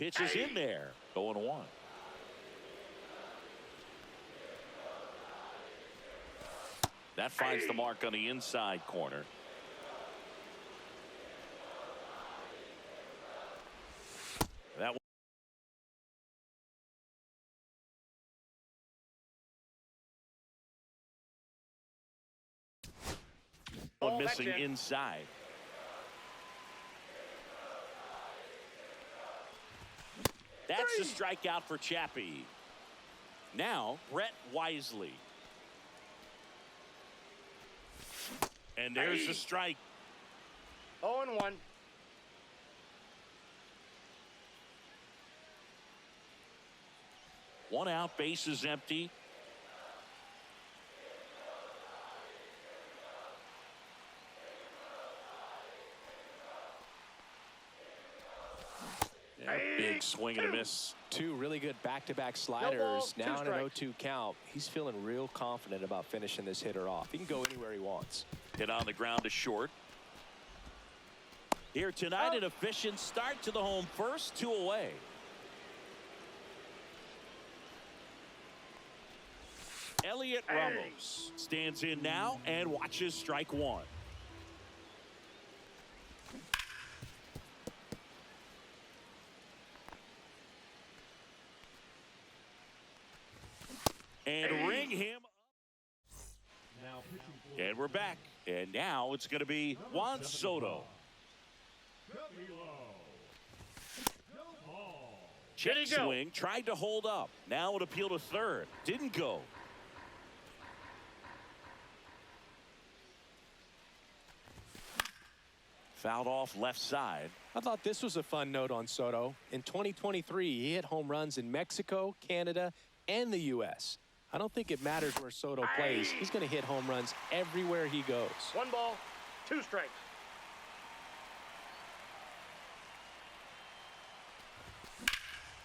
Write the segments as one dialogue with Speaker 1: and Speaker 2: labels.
Speaker 1: Pitch is in there. 0-1. That finds the mark on the inside corner. That one missing inside. That's the strikeout for Chappie. Now Brett Wisely. And there's the strike.
Speaker 2: 0-1.
Speaker 1: One out, base is empty. Yeah, big swing and a miss.
Speaker 3: Two really good back-to-back sliders. Now in an 0-2 count. He's feeling real confident about finishing this hitter off. He can go anywhere he wants.
Speaker 1: Hit on the ground to short. Here tonight, an efficient start to the home first, 2 away. Elliot Ramos stands in now and watches strike one. And ring him up. And we're back. And now it's going to be Juan Soto. Check swing, tried to hold up. Now an appeal to third. Didn't go. Fouled off left side.
Speaker 3: I thought this was a fun note on Soto. In 2023, he hit home runs in Mexico, Canada, and the U.S. I don't think it matters where Soto plays. He's going to hit home runs everywhere he goes.
Speaker 2: 1 ball, 2 strikes.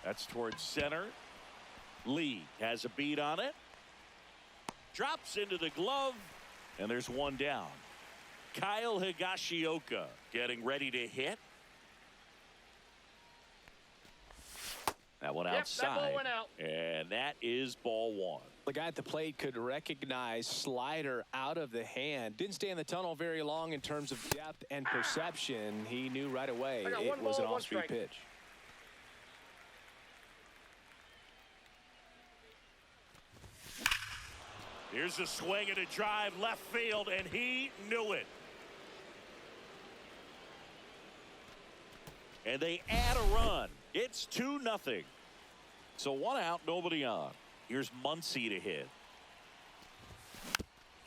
Speaker 1: That's towards center. Lee has a beat on it. Drops into the glove. And there's one down. Kyle Higashioka getting ready to hit. That one outside.
Speaker 2: That ball went out.
Speaker 1: And that is ball 1.
Speaker 3: The guy at the plate could recognize slider out of the hand. Didn't stay in the tunnel very long in terms of depth and perception. He knew right away it was an off-speed pitch.
Speaker 1: Here's a swing and a drive left field, and he knew it. And they add a run. It's 2-0. So 1 out, nobody on. Here's Muncy to hit.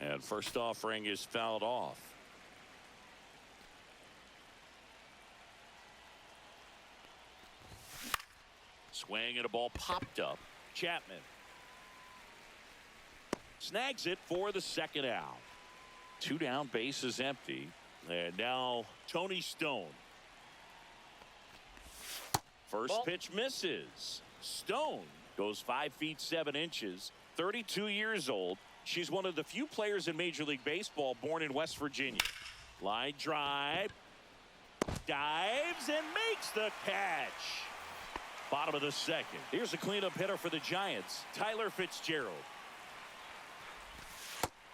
Speaker 1: And first offering is fouled off. Swing and a ball popped up. Chapman snags it for the second out. 2 down, base is empty. And now Tony Stone. First pitch misses. Stone goes 5 feet 7 inches, 32 years old. She's one of the few players in Major League Baseball born in West Virginia. Line drive. Dives and makes the catch. Bottom of the second. Here's a cleanup hitter for the Giants, Tyler Fitzgerald.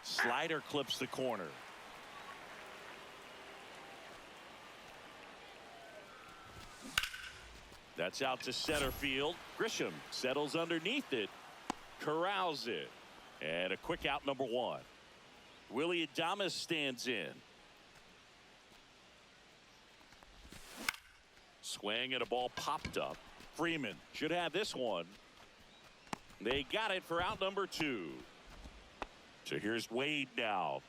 Speaker 1: Slider clips the corner. That's out to center field. Grisham settles underneath it, corrals it, and a quick out, number 1. Willie Adames stands in. Swing and a ball popped up. Freeman should have this one. They got it for out number 2. So here's Wade now.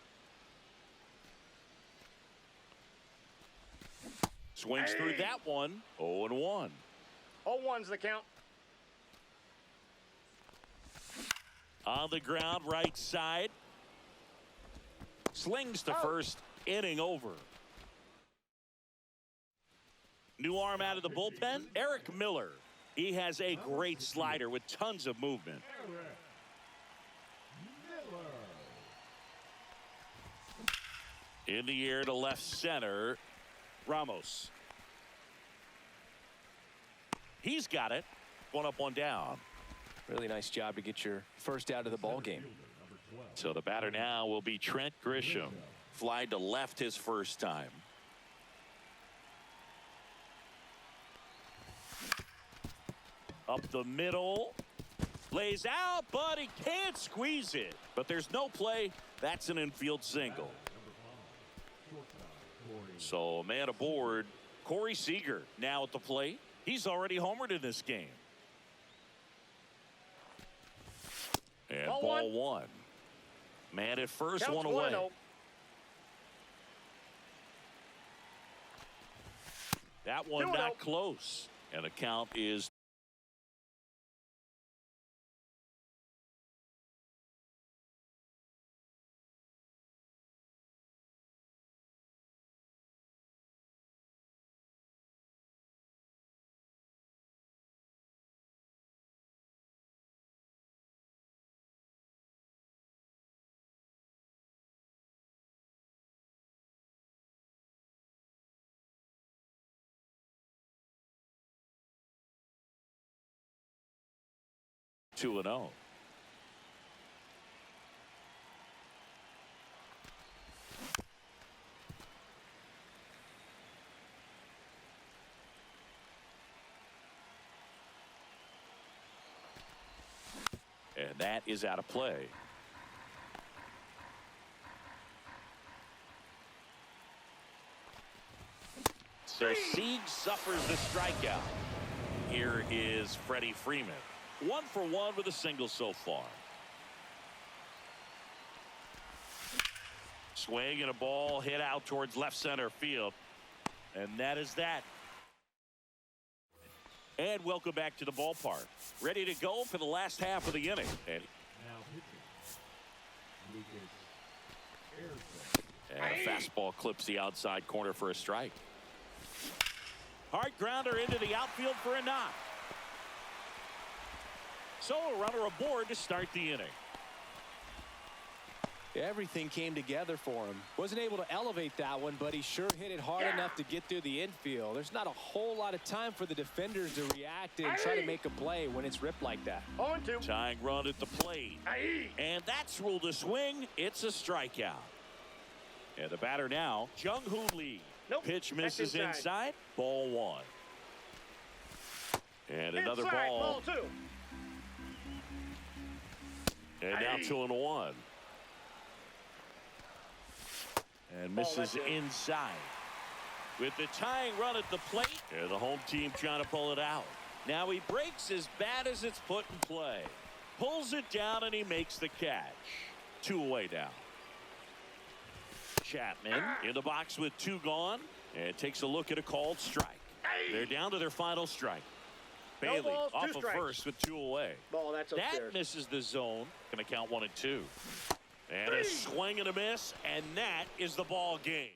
Speaker 1: Swings through that one. 0-1.
Speaker 2: 0-1's the count.
Speaker 1: On the ground, right side. Slings to first. Inning over. New arm out of the bullpen, Eric Miller. He has a great slider with tons of movement. In the air to left center, Ramos. He's got it. One up, one down.
Speaker 3: Really nice job to get your first out of the ball game.
Speaker 1: So the batter now will be Trent Grisham. Fly to left his first time. Up the middle. Lays out, but he can't squeeze it. But there's no play. That's an infield single. So man aboard. Corey Seager now at the plate. He's already homered in this game. And ball one. Man at first,
Speaker 2: Counts
Speaker 1: one away.
Speaker 2: 1-0.
Speaker 1: That one
Speaker 2: 2-0.
Speaker 1: not close. And the count is two and 0. And that is out of play. So Sieg suffers the strikeout. Here is Freddie Freeman. 1 for 1 with a single so far. Swing and a ball hit out towards left center field. And that is that. And welcome back to the ballpark. Ready to go for the last half of the inning. And a fastball clips the outside corner for a strike. Hard grounder into the outfield for a knock. So a runner aboard to start the inning.
Speaker 3: Everything came together for him. Wasn't able to elevate that one, but he sure hit it hard enough to get through the infield. There's not a whole lot of time for the defenders to react and try to make a play when it's ripped like that.
Speaker 2: 0-2.
Speaker 1: Tying run at the plate. And that's ruled a swing. It's a strikeout. And the batter now, Jung-Hoo Lee.
Speaker 2: Nope,
Speaker 1: Pitch
Speaker 2: that's
Speaker 1: misses inside. Ball one. And another
Speaker 2: Inside,
Speaker 1: ball.
Speaker 2: ball 2.
Speaker 1: And now 2-1. And misses inside. With the tying run at the plate. And the home team trying to pull it out. Now he breaks as bad as it's put in play. Pulls it down and he makes the catch. 2 away now. Chapman in the box with 2 gone. And takes a look at a called strike. They're down to their final strike. Bailey
Speaker 2: balls,
Speaker 1: off
Speaker 2: 2
Speaker 1: of
Speaker 2: strikes.
Speaker 1: first with 2 away.
Speaker 2: Ball, that's upstairs.
Speaker 1: That misses the zone. Going to count 1 and 2. And a swing and a miss, and that is the ball game.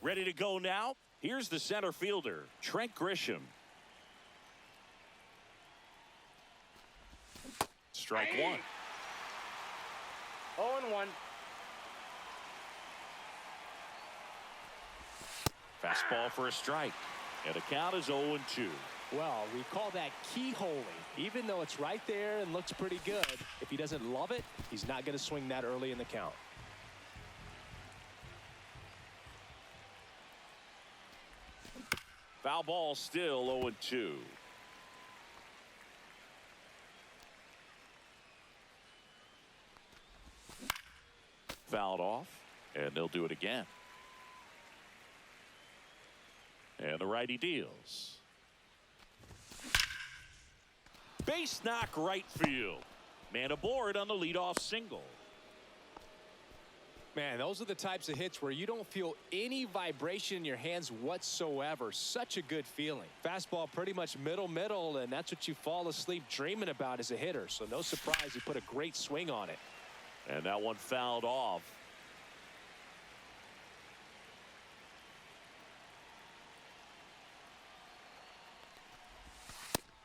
Speaker 1: Ready to go now? Here's the center fielder, Trent Grisham. Strike one.
Speaker 2: 0-1.
Speaker 1: Fastball for a strike. And the count is 0-2.
Speaker 3: Well, we call that keyholing. Even though it's right there and looks pretty good, if he doesn't love it, he's not going to swing that early in the count.
Speaker 1: Foul ball, still 0-2. Fouled off, and they'll do it again. And the righty deals. Base knock right field. Man aboard on the leadoff single.
Speaker 3: Man, those are the types of hits where you don't feel any vibration in your hands whatsoever. Such a good feeling. Fastball pretty much middle, and that's what you fall asleep dreaming about as a hitter. So no surprise he put a great swing on it.
Speaker 1: And that one fouled off.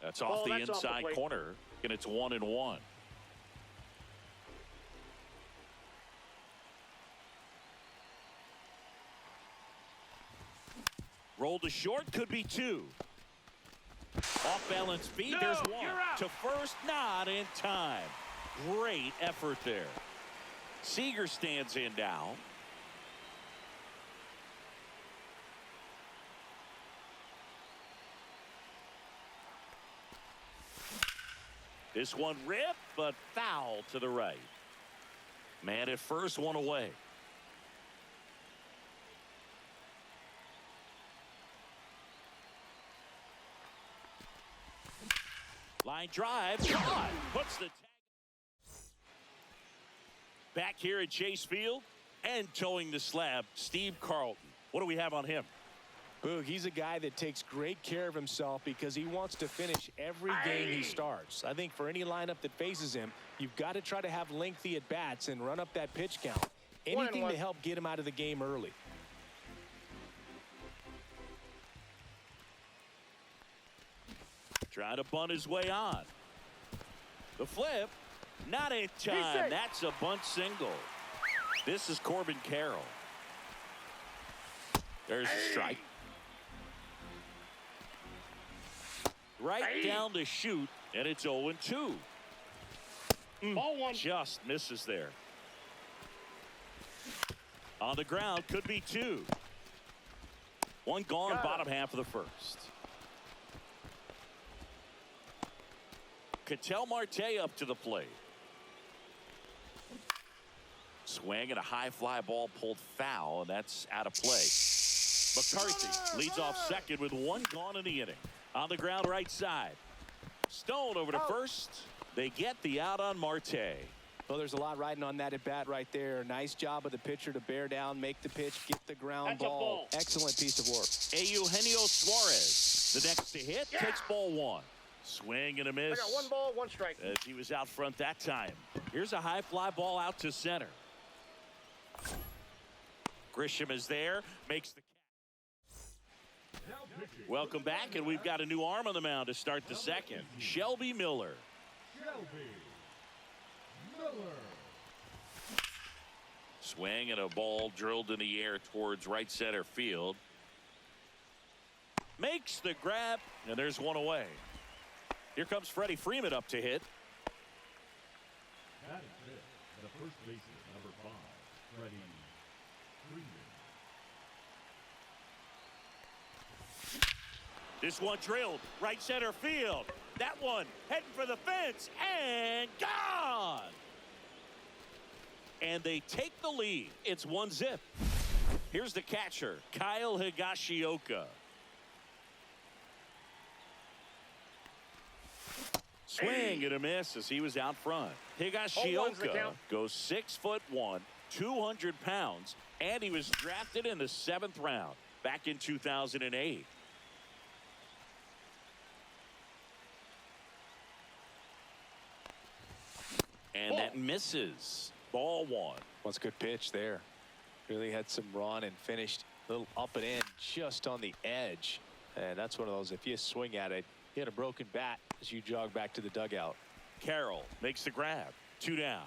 Speaker 1: That's off the inside corner, and it's 1-1. Roll to short, could be 2. Off balance speed, there's 1. To first, not in time. Great effort there. Seager stands in now. This one ripped, but foul to the right. Man at first, one away. Line drive, caught. Puts the tag. Back here at Chase Field and towing the slab, Steve Carlton. What do we have on him?
Speaker 3: Boog, he's a guy that takes great care of himself because he wants to finish every game he starts. I think for any lineup that faces him, you've got to try to have lengthy at-bats and run up that pitch count. Anything to help get him out of the game early.
Speaker 1: Trying to bunt his way on. The flip, not in time. That's a bunt single. This is Corbin Carroll. There's a strike. Right down the chute, and it's 0-2.
Speaker 2: Ball 1.
Speaker 1: Just misses there. On the ground, could be 2. One gone, bottom half of the first. Ketel Marte up to the plate. Swing and a high fly ball pulled foul, and that's out of play. McCarthy leads off second with 1 gone in the inning. On the ground right side. Stone over to first. They get the out on Marte.
Speaker 3: Well, there's a lot riding on that at bat right there. Nice job of the pitcher to bear down, make the pitch, get the ground ball. Excellent piece of work.
Speaker 1: Eugenio Suarez, the next to hit, takes ball 1. Swing and a miss.
Speaker 2: I got 1 ball, 1 strike.
Speaker 1: As he was out front that time. Here's a high fly ball out to center. Grisham is there, makes the catch. Welcome back, and we've got a new arm on the mound to start the second. Shelby Miller. Swing and a ball drilled in the air towards right center field. Makes the grab, and there's 1 away. Here comes Freddie Freeman up to hit.
Speaker 4: That is it. The first baseman, number 5, Freddie Freeman.
Speaker 1: This one drilled right center field. That one heading for the fence and gone. And they take the lead. It's 1-0. Here's the catcher, Kyle Higashioka. Swing and a miss as he was out front. Higashioka goes 6'1", 200 pounds, and he was drafted in the 7th round back in 2008. And that misses. Ball 1.
Speaker 3: Well, it's a good pitch there. Really had some run and finished a little up and in just on the edge. And that's one of those, if you swing at it, you had a broken bat as you jog back to the dugout.
Speaker 1: Carroll makes the grab. 2 down.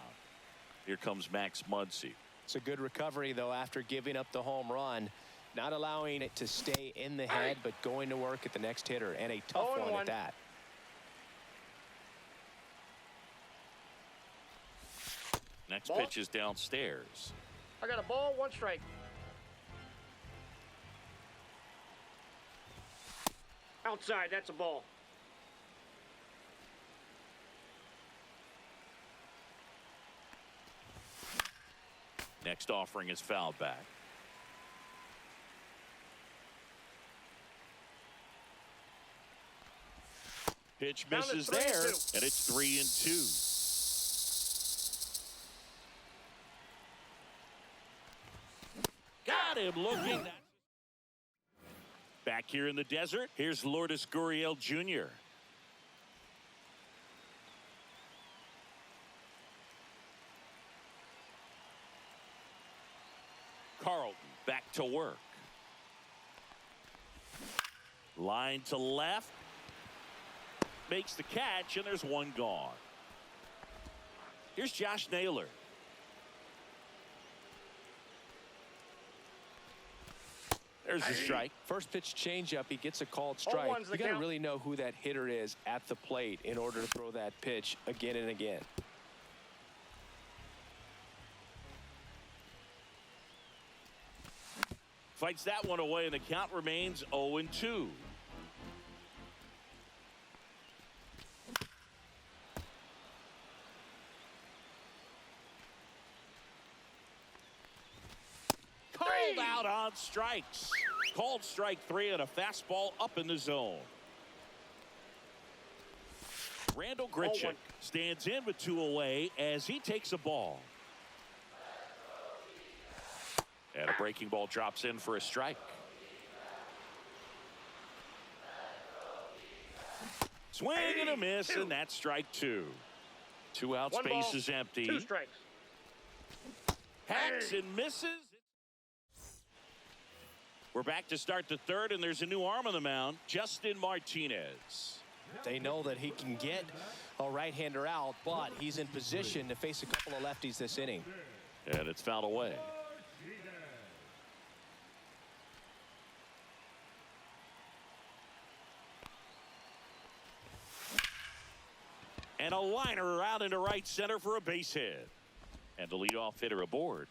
Speaker 1: Here comes Max Muncy.
Speaker 3: It's a good recovery, though, after giving up the home run. Not allowing it to stay in the head, but going to work at the next hitter. And a tough one at that.
Speaker 1: Next pitch is downstairs.
Speaker 2: I got a ball, 1 strike. Outside, that's a ball.
Speaker 1: Next offering is fouled back. Pitch
Speaker 2: Down to
Speaker 1: misses
Speaker 2: 3-2.
Speaker 1: there, and it's 3-2. Got him looking. Back here in the desert, here's Lourdes Gurriel Jr. Carlton back to work. Line to left. Makes the catch, and there's one gone. Here's Josh Naylor. There's the strike.
Speaker 3: First pitch changeup, he gets a called strike.
Speaker 2: 0-1's the
Speaker 3: You got to
Speaker 2: count.
Speaker 3: really know who that hitter is at the plate in order to throw that pitch again and again.
Speaker 1: Fights that one away, and the count remains 0-2. Called out on strikes. Called strike 3 and a fastball up in the zone. Randall Grichuk stands in with 2 away as he takes a ball. And a breaking ball drops in for a strike. Swing and a miss, and that's strike 2. 2 outs,
Speaker 2: 1 ball,
Speaker 1: base is empty.
Speaker 2: 2 strikes.
Speaker 1: Hacks and misses. We're back to start the third, and there's a new arm on the mound, Justin Martinez.
Speaker 3: They know that he can get a right-hander out, but he's in position to face a couple of lefties this inning.
Speaker 1: And it's fouled away. And a liner out into right center for a base hit. And the leadoff hitter aboard.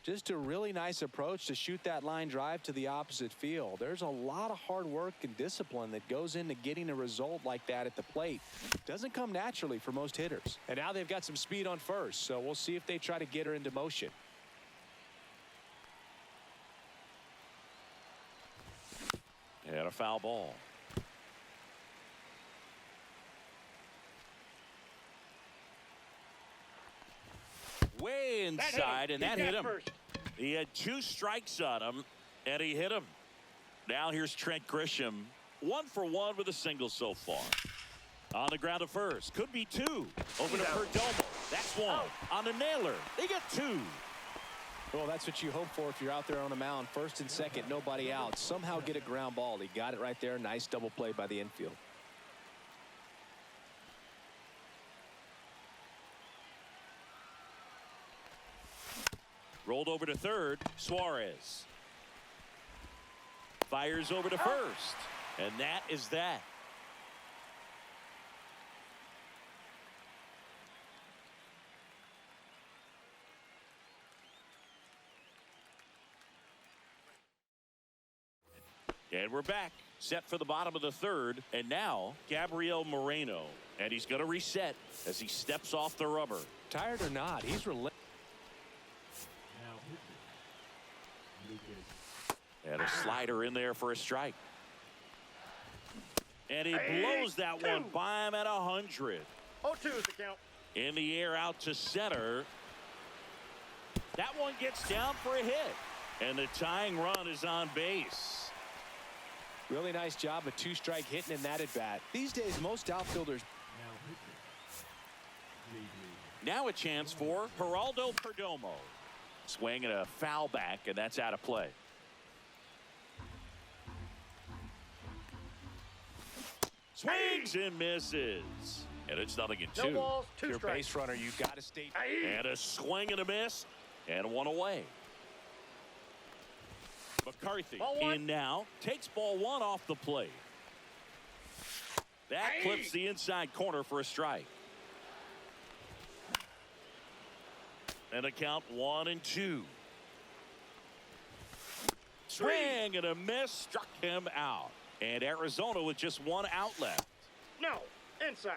Speaker 3: Just a really nice approach to shoot that line drive to the opposite field. There's a lot of hard work and discipline that goes into getting a result like that at the plate. Doesn't come naturally for most hitters. And now they've got some speed on first, so we'll see if they try to get her into motion.
Speaker 1: And a foul ball. Way inside, and that hit him. He had 2 strikes on him, and he hit him. Now here's Trent Grisham, 1 for 1 with a single so far. On the ground at first, could be 2. Over to Perdomo. That's 1. On the Naylor, they get 2.
Speaker 3: Well, that's what you hope for if you're out there on the mound. First and second, nobody out. Somehow get a ground ball. He got it right there. Nice double play by the infield.
Speaker 1: Rolled over to third, Suarez. Fires over to first. And that is that. And we're back. Set for the bottom of the third. And now, Gabriel Moreno. And he's going to reset as he steps off the rubber.
Speaker 3: Tired or not, he's relentless.
Speaker 1: And a slider in there for a strike. And he blows that one by him at 100.
Speaker 2: 0-2 is the count.
Speaker 1: In the air out to center. That one gets down for a hit. And the tying run is on base.
Speaker 3: Really nice job of 2-strike hitting in that at bat. These days, most outfielders.
Speaker 1: Now a chance for Geraldo Perdomo. Swing and a foul back, and that's out of play. Swings and misses. And it's 0-2.
Speaker 2: No balls, 2
Speaker 3: Your
Speaker 2: strikes.
Speaker 3: base runner, you got to stay.
Speaker 1: And a swing and a miss. And 1 away. McCarthy in now. Takes ball 1 off the plate. That clips the inside corner for a strike. And a count 1-2. Swing and a miss. Struck him out. And Arizona with just 1 out left.
Speaker 2: No, inside.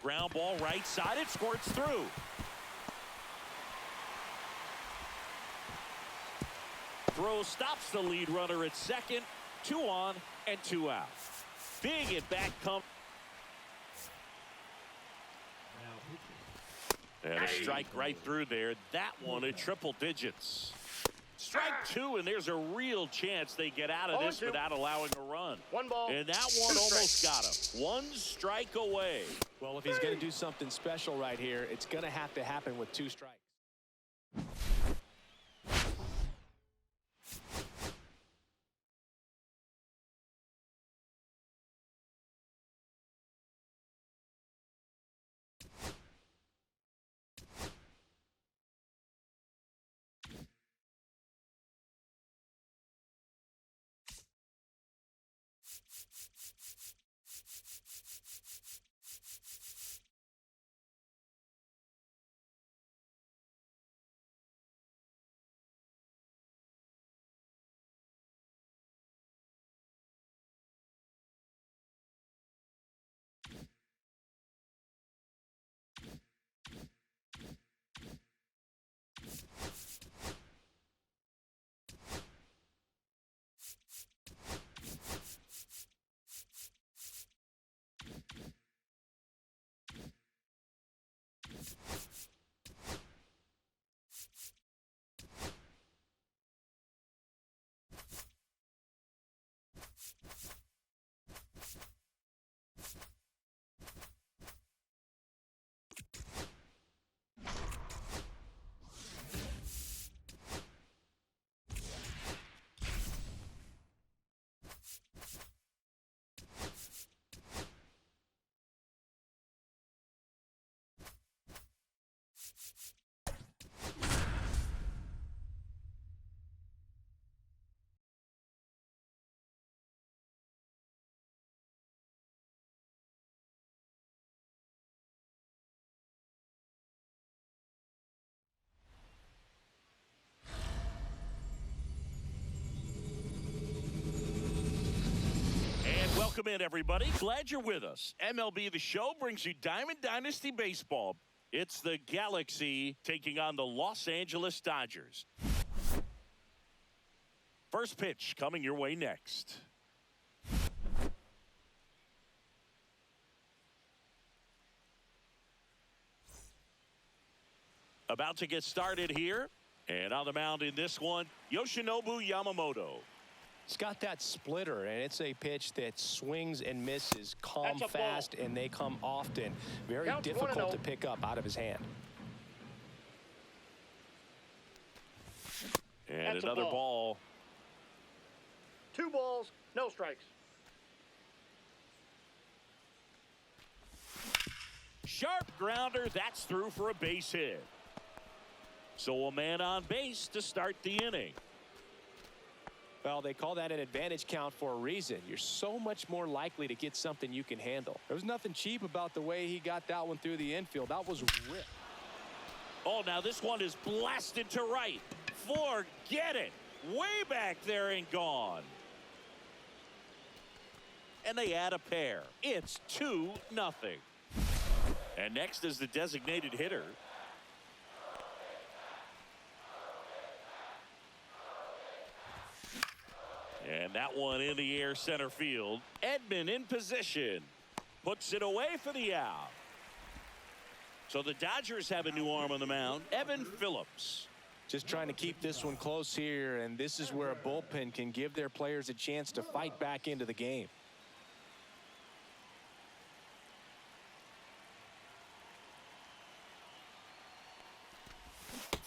Speaker 1: Ground ball right side. It squirts through. Throw stops the lead runner at second. 2 on, And 2 out. Big at back come.
Speaker 4: Now pitching.
Speaker 1: And a strike right through there. That one at triple digits. Strike 2, and there's a real chance they get out of this
Speaker 2: 0-2.
Speaker 1: without allowing a run.
Speaker 2: 1 ball.
Speaker 1: And that one almost got him. 1 strike away.
Speaker 3: Well, if he's going to do something special right here, it's going to have to happen with 2 strikes.
Speaker 1: Welcome in, everybody. Glad you're with us. MLB The Show brings you Diamond Dynasty Baseball. It's the Galaxy taking on the Los Angeles Dodgers. First pitch coming your way next. About to get started here. And on the mound in this one, Yoshinobu Yamamoto.
Speaker 3: It's got that splitter, and it's a pitch that swings and misses, come fast, and they come often. Very
Speaker 2: Count
Speaker 3: difficult to pick up out of his hand.
Speaker 1: And
Speaker 2: That's
Speaker 1: another ball.
Speaker 2: 2 balls, no strikes.
Speaker 1: Sharp grounder, that's through for a base hit. So a man on base to start the inning.
Speaker 3: Well, they call that an advantage count for a reason. You're so much more likely to get something you can handle. There was nothing cheap about the way he got that one through the infield. That was ripped.
Speaker 1: Oh, now this one is blasted to right. Forget it. Way back there and gone. And they add a pair. It's 2-0. And next is the designated hitter. And that one in the air center field. Edman in position. Puts it away for the out. So the Dodgers have a new arm on the mound. Evan Phillips.
Speaker 3: Just trying to keep this one close here, and this is where a bullpen can give their players a chance to fight back into the game.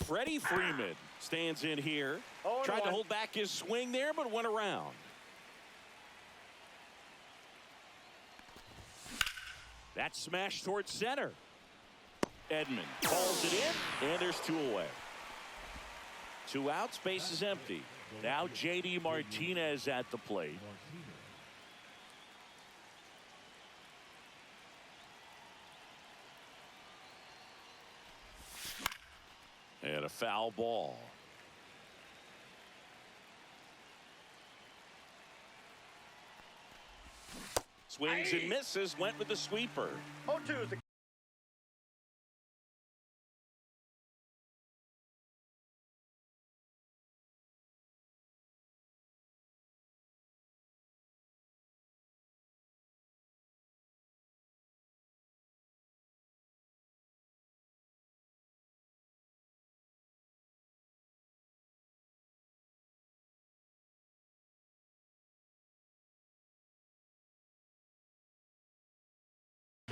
Speaker 1: Freddie Freeman stands in here. Tried to hold back his swing there, but went around. That smash towards center. Edman calls it in, and there's 2 away. 2 outs, base is empty. Now J.D. Martinez at the plate. And a foul ball. Swings and misses, went with the sweeper.
Speaker 2: 0-2 is the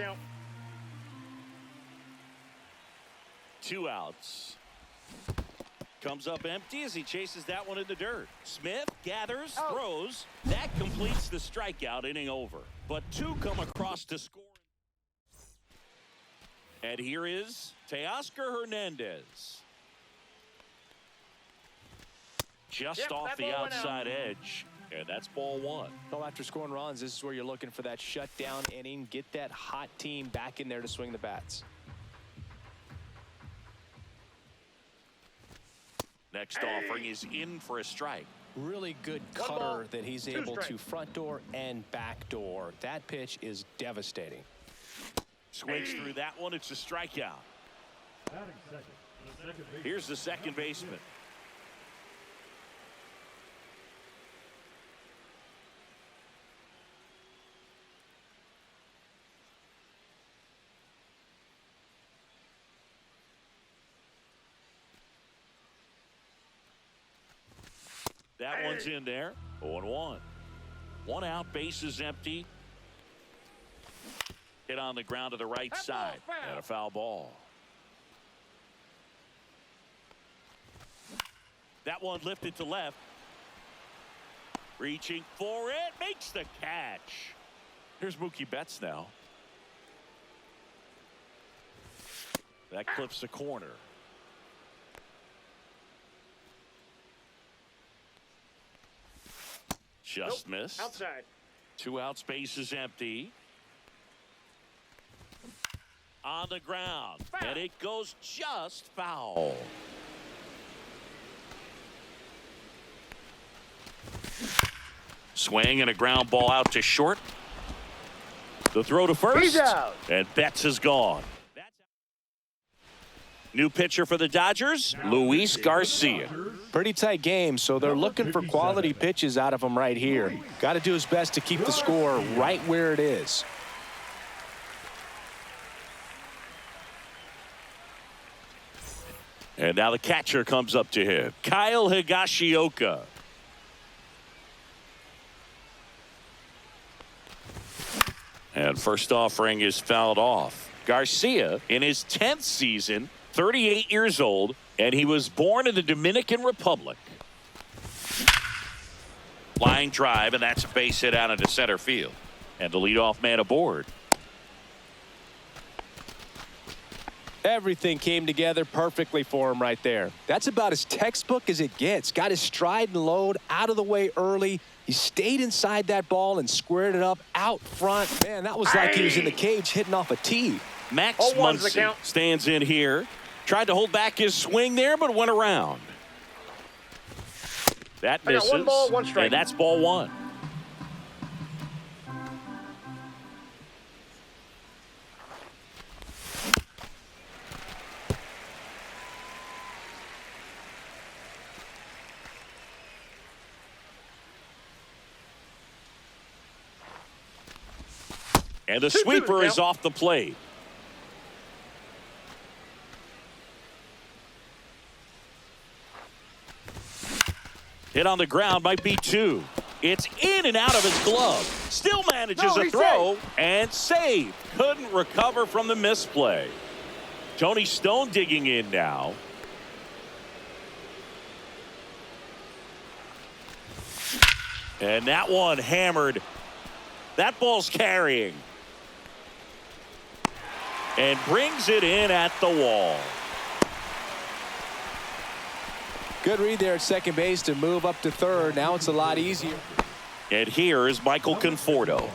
Speaker 2: Count.
Speaker 1: 2 outs. Comes up empty as he chases that one in the dirt. Smith gathers, throws. That completes the strikeout, inning over. But 2 come across to score. And here is Teoscar Hernandez. Just off the outside edge. And that's ball 1.
Speaker 3: Well, after scoring runs, this is where you're looking for that shutdown inning. Get that hot team back in there to swing the bats.
Speaker 1: Next offering is in for a strike.
Speaker 3: Really good cutter that he's able to front door and back door. That pitch is devastating.
Speaker 1: Swings through that one. It's a strikeout. Here's the second baseman. That one's in there. 0-1. 1 out, bases empty. Hit on the ground to the right side. And a foul ball. That one lifted to left. Reaching for it. Makes the catch. Here's Mookie Betts now. That clips the corner. Just missed.
Speaker 2: Outside.
Speaker 1: 2 outs, bases empty. On the ground.
Speaker 2: Foul.
Speaker 1: And it goes just foul. Swing and a ground ball out to short. The throw to first.
Speaker 2: He's out.
Speaker 1: And Betts is gone. New pitcher for the Dodgers, Luis Garcia.
Speaker 3: Pretty tight game, so they're looking for quality pitches out of him right here. Got to do his best to keep the score right where it is.
Speaker 1: And now the catcher comes up to him, Kyle Higashioka. And first offering is fouled off. Garcia, in his 10th season, 38 years old, and he was born in the Dominican Republic. Line drive, and that's a base hit out into center field. And the leadoff man aboard.
Speaker 3: Everything came together perfectly for him right there. That's about as textbook as it gets. Got his stride and load out of the way early. He stayed inside that ball and squared it up out front. Man, that was like he was in the cage hitting off a tee.
Speaker 1: Max Muncy stands in here. Tried to hold back his swing there, but went around. That misses.
Speaker 2: 1 ball, 1 strike.
Speaker 1: And that's ball 1. And the sweeper is off the plate. Hit on the ground, might be 2. It's in and out of his glove. Still manages a throw and save. Couldn't recover from the misplay. Tony Stone digging in now. And that one hammered. That ball's carrying. And brings it in at the wall.
Speaker 3: Good read there at second base to move up to third. Now it's a lot easier.
Speaker 1: And here is Michael Conforto.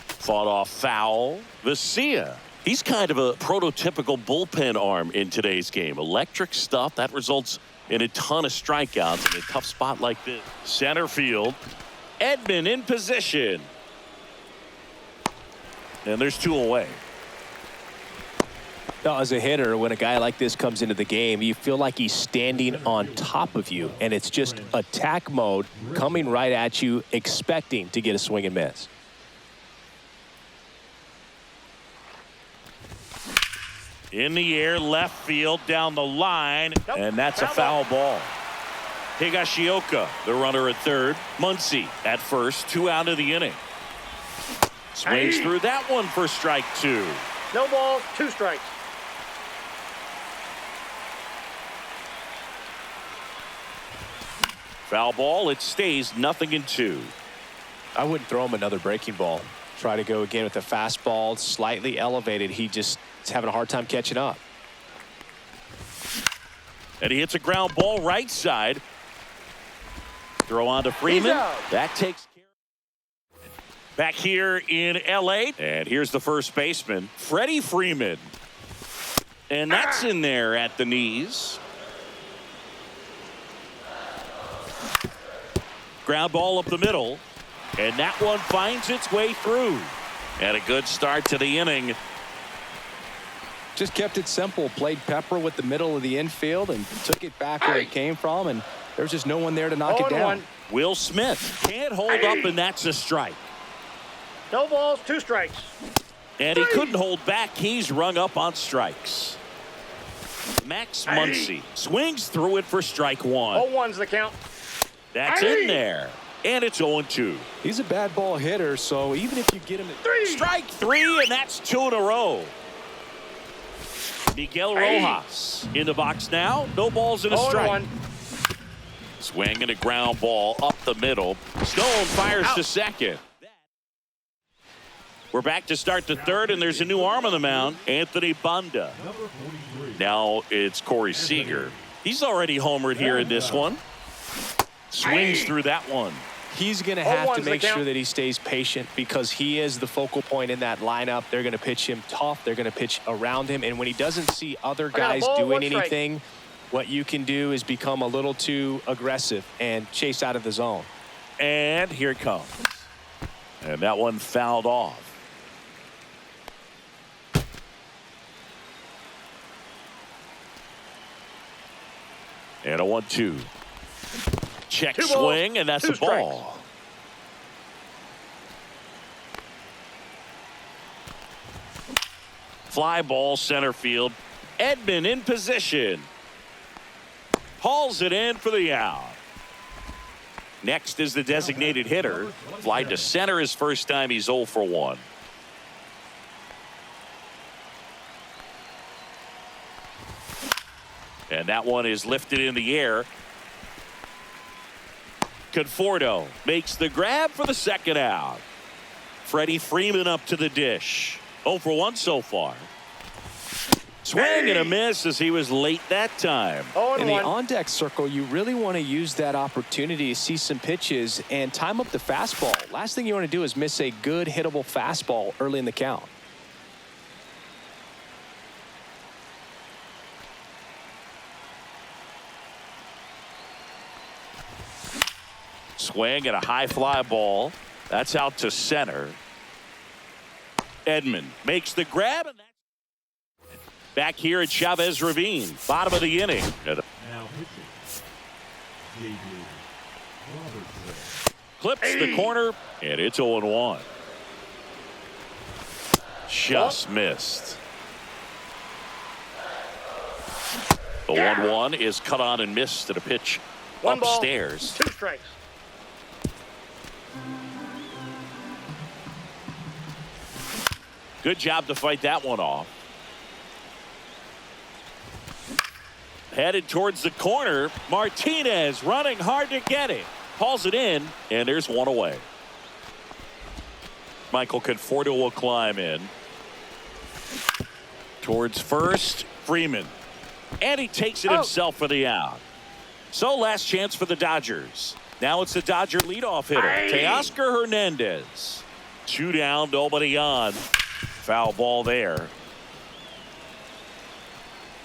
Speaker 1: Fought off foul. Vesia. He's kind of a prototypical bullpen arm in today's game. Electric stuff that results in a ton of strikeouts in a tough spot like this. Center field. Edman in position. And there's 2 away.
Speaker 3: Now, as a hitter, when a guy like this comes into the game, you feel like he's standing on top of you, and it's just attack mode coming right at you, expecting to get a swing and miss.
Speaker 1: In the air, left field, down the line,
Speaker 2: Nope.
Speaker 1: and that's a foul ball. Higashioka, the runner at third. Muncy at first, 2 out of the inning. Swings through that one for strike 2.
Speaker 2: No balls, 2 strikes.
Speaker 1: Foul ball, it stays 0-2.
Speaker 3: I wouldn't throw him another breaking ball. Try to go again with the fastball, slightly elevated. He just is having a hard time catching up.
Speaker 1: And he hits a ground ball right side. Throw on to Freeman. That takes care. Back here in L.A. And here's the first baseman, Freddie Freeman. And that's in there at the knees. Ground ball up the middle. And that one finds its way through. And a good start to the inning.
Speaker 3: Just kept it simple. Played Pepper with the middle of the infield and took it back where it came from. And there's just no one there to knock it down.
Speaker 1: Will Smith can't hold up, and that's a strike.
Speaker 2: No balls, 2 strikes.
Speaker 1: And he couldn't hold back. He's rung up on strikes. Max Muncy swings through it for strike 1.
Speaker 2: 0-1's the count.
Speaker 1: That's in there. And it's 0-2.
Speaker 3: He's a bad ball hitter, so even if you get him at
Speaker 1: Strike 3, and that's 2 in a row. Miguel Rojas in the box now. No balls and a strike.
Speaker 2: 0-1.
Speaker 1: Swing and a ground ball up the middle. Stone fires to second. We're back to start the third, and there's a new arm on the mound, Anthony Banda. Now it's Corey Seager. He's already homered here in this one. Swings through that one.
Speaker 3: He's going to have to make sure that he stays patient because he is the focal point in that lineup. They're going to pitch him tough. They're going to pitch around him. And when he doesn't see other guys doing anything, what you can do is become a little too aggressive and chase out of the zone.
Speaker 1: And here it comes. And that one fouled off. And a 1-2. Check swing, and that's a ball. Fly ball center field. Edman in position. Hauls it in for the out. Next is the designated hitter. Fly to center his first time. He's 0 for 1. And that one is lifted in the air. Conforto makes the grab for the second out. Freddie Freeman up to the dish. 0 for 1 so far. Swing and a miss as he was late that time.
Speaker 3: In the on-deck circle, you really want to use that opportunity to see some pitches and time up the fastball. Last thing you want to do is miss a good hittable fastball early in the count.
Speaker 1: Swing and a high fly ball. That's out to center. Edman makes the grab. And back here at Chavez Ravine. Bottom of the inning.
Speaker 4: Now pitching. David Robertson.
Speaker 1: Clips the corner. And it's 0-1. Just missed. The 1-1 is cut on and missed at a pitch upstairs.
Speaker 2: 2 strikes.
Speaker 1: Good job to fight that one off. Headed towards the corner. Martinez running hard to get it. Hauls it in, and there's one away. Michael Conforto will climb in. Towards first, Freeman. And he takes it himself for the out. So last chance for the Dodgers. Now it's the Dodger leadoff hitter, Teoscar Hernandez. 2 down, nobody on. Foul ball there.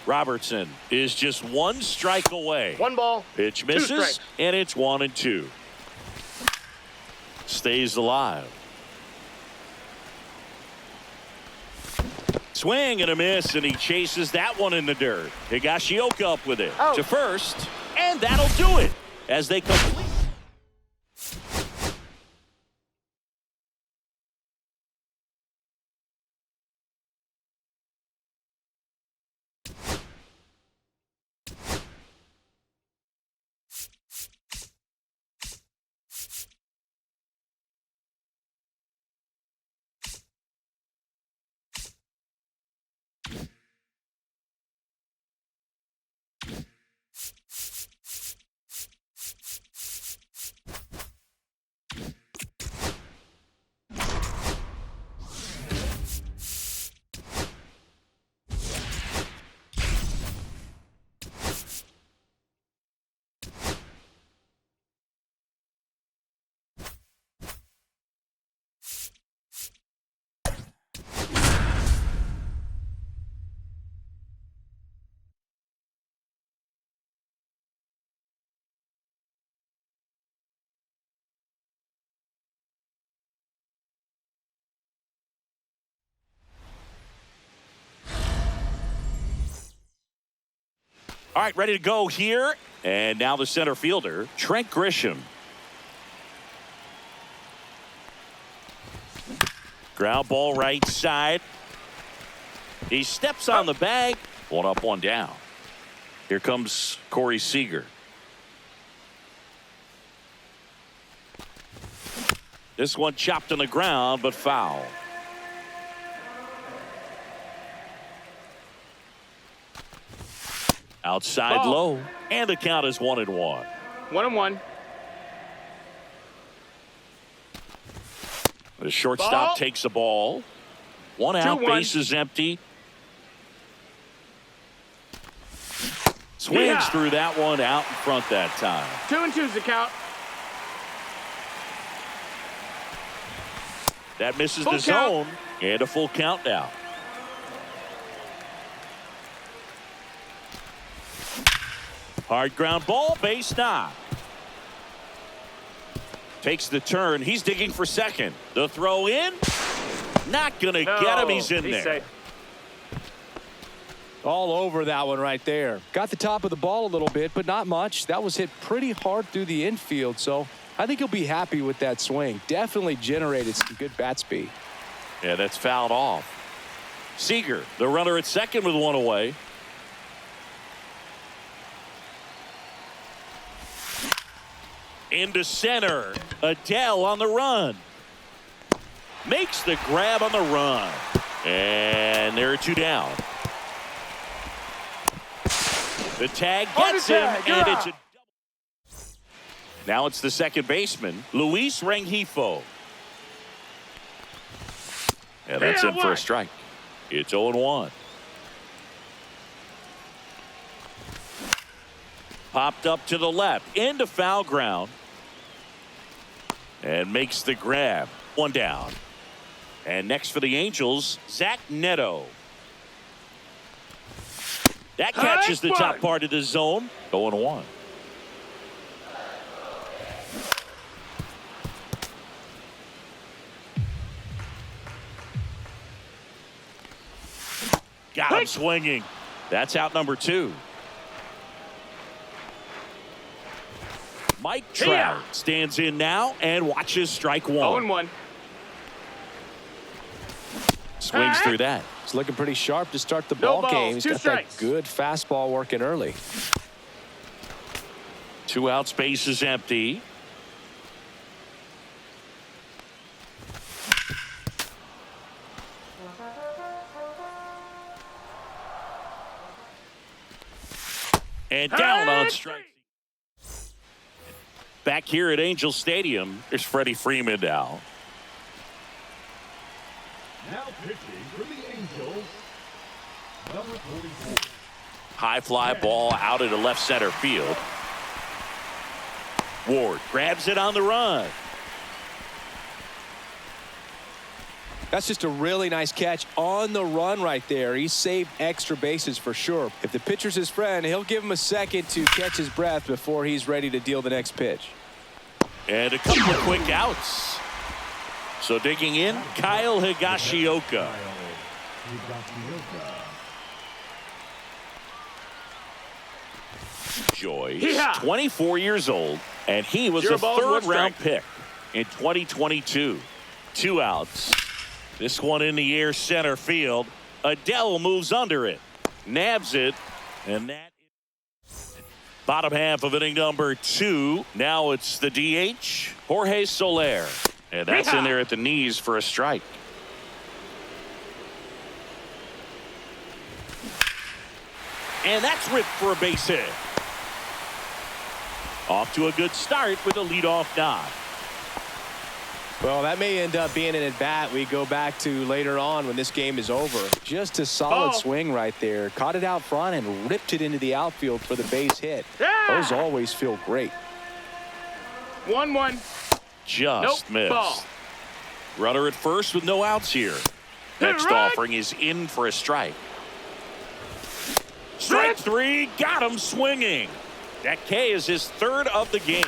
Speaker 1: Robertson is just 1 strike away.
Speaker 2: 1 ball.
Speaker 1: Pitch misses, and it's 1-2. Stays alive. Swing and a miss, and he chases that one in the dirt. Higashioka up with it to first, and that'll do it as they complete. All right, ready to go here. And now the center fielder, Trent Grisham. Ground ball right side. He steps on the bag. One up, one down. Here comes Corey Seager. This one chopped on the ground, but foul. Outside low, and the count is 1-1.
Speaker 2: 1-1.
Speaker 1: The shortstop takes the ball. One out,
Speaker 2: 2-1.
Speaker 1: base is empty. Swings through that one, out in front that time.
Speaker 2: 2-2's the count.
Speaker 1: That misses
Speaker 2: Full
Speaker 1: the
Speaker 2: count.
Speaker 1: zone, and a full count now. Hard ground ball, base knock. Takes the turn. He's digging for second. The throw in. Not going to get him. He's in there.
Speaker 2: Safe.
Speaker 3: All over that one right there. Got the top of the ball a little bit, but not much. That was hit pretty hard through the infield, so I think he'll be happy with that swing. Definitely generated some good bat speed.
Speaker 1: Yeah, that's fouled off. Seager, the runner at second with one away. Into center. Adele on the run. Makes the grab on the run. And there are two down. The tag gets him, and it's a... Now it's the second baseman, Luis Rengifo. And that's in for a strike. It's 0-1. Popped up to the left, into foul ground. And makes the grab. One down. And next for the Angels, Zach Neto. That catches the top part of the zone. 0-1. Got him swinging. That's out number 2. Mike Trout stands in now and watches strike 1.
Speaker 2: 0-1.
Speaker 1: Swings through that.
Speaker 3: He's looking pretty sharp to start the ball game. He's got that good fastball working early.
Speaker 1: 2 outs, base is empty. And down on strike. Back here at Angel Stadium, there's Freddie Freeman now.
Speaker 4: Now pitching for the Angels, number 44.
Speaker 1: High fly ball out into left center field. Ward grabs it on the run.
Speaker 3: That's just a really nice catch on the run right there. He saved extra bases for sure. If the pitcher's his friend, he'll give him a second to catch his breath before he's ready to deal the next pitch.
Speaker 1: And a couple of quick outs. So digging in, Kyle Higashioka. Joyce, 24 years old, and he was a third-round pick in 2022. 2 outs. This one in the air center field. Adele moves under it, nabs it, and that is bottom half of inning number 2. Now it's the DH, Jorge Soler, and that's in there at the knees for a strike. And that's ripped for a base hit. Off to a good start with a leadoff knock.
Speaker 3: Well, that may end up being an at-bat we go back to later on when this game is over. Just a solid swing right there. Caught it out front and ripped it into the outfield for the base hit. Those always feel great.
Speaker 2: 1-1.
Speaker 1: Just missed. Ball. Runner at first with no outs here. Next offering is in for a strike. Strike 3, got him swinging. That K is his 3rd of the game.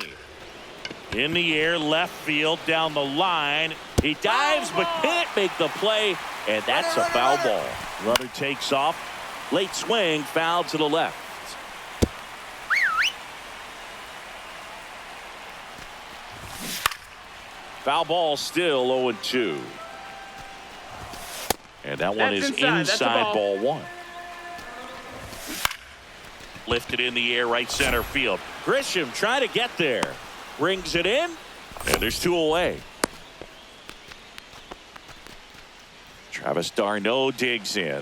Speaker 1: In the air, left field, down the line. He dives but can't make the play, and that's a foul ball. Runner takes off. Late swing, foul to the left. Foul ball still 0-2. And that one
Speaker 2: That's
Speaker 1: is
Speaker 2: inside. That's a
Speaker 1: inside
Speaker 2: ball.
Speaker 1: ball 1. Lifted in the air, right center field. Grisham trying to get there. Brings it in, and there's 2 away. Travis d'Arnaud digs in.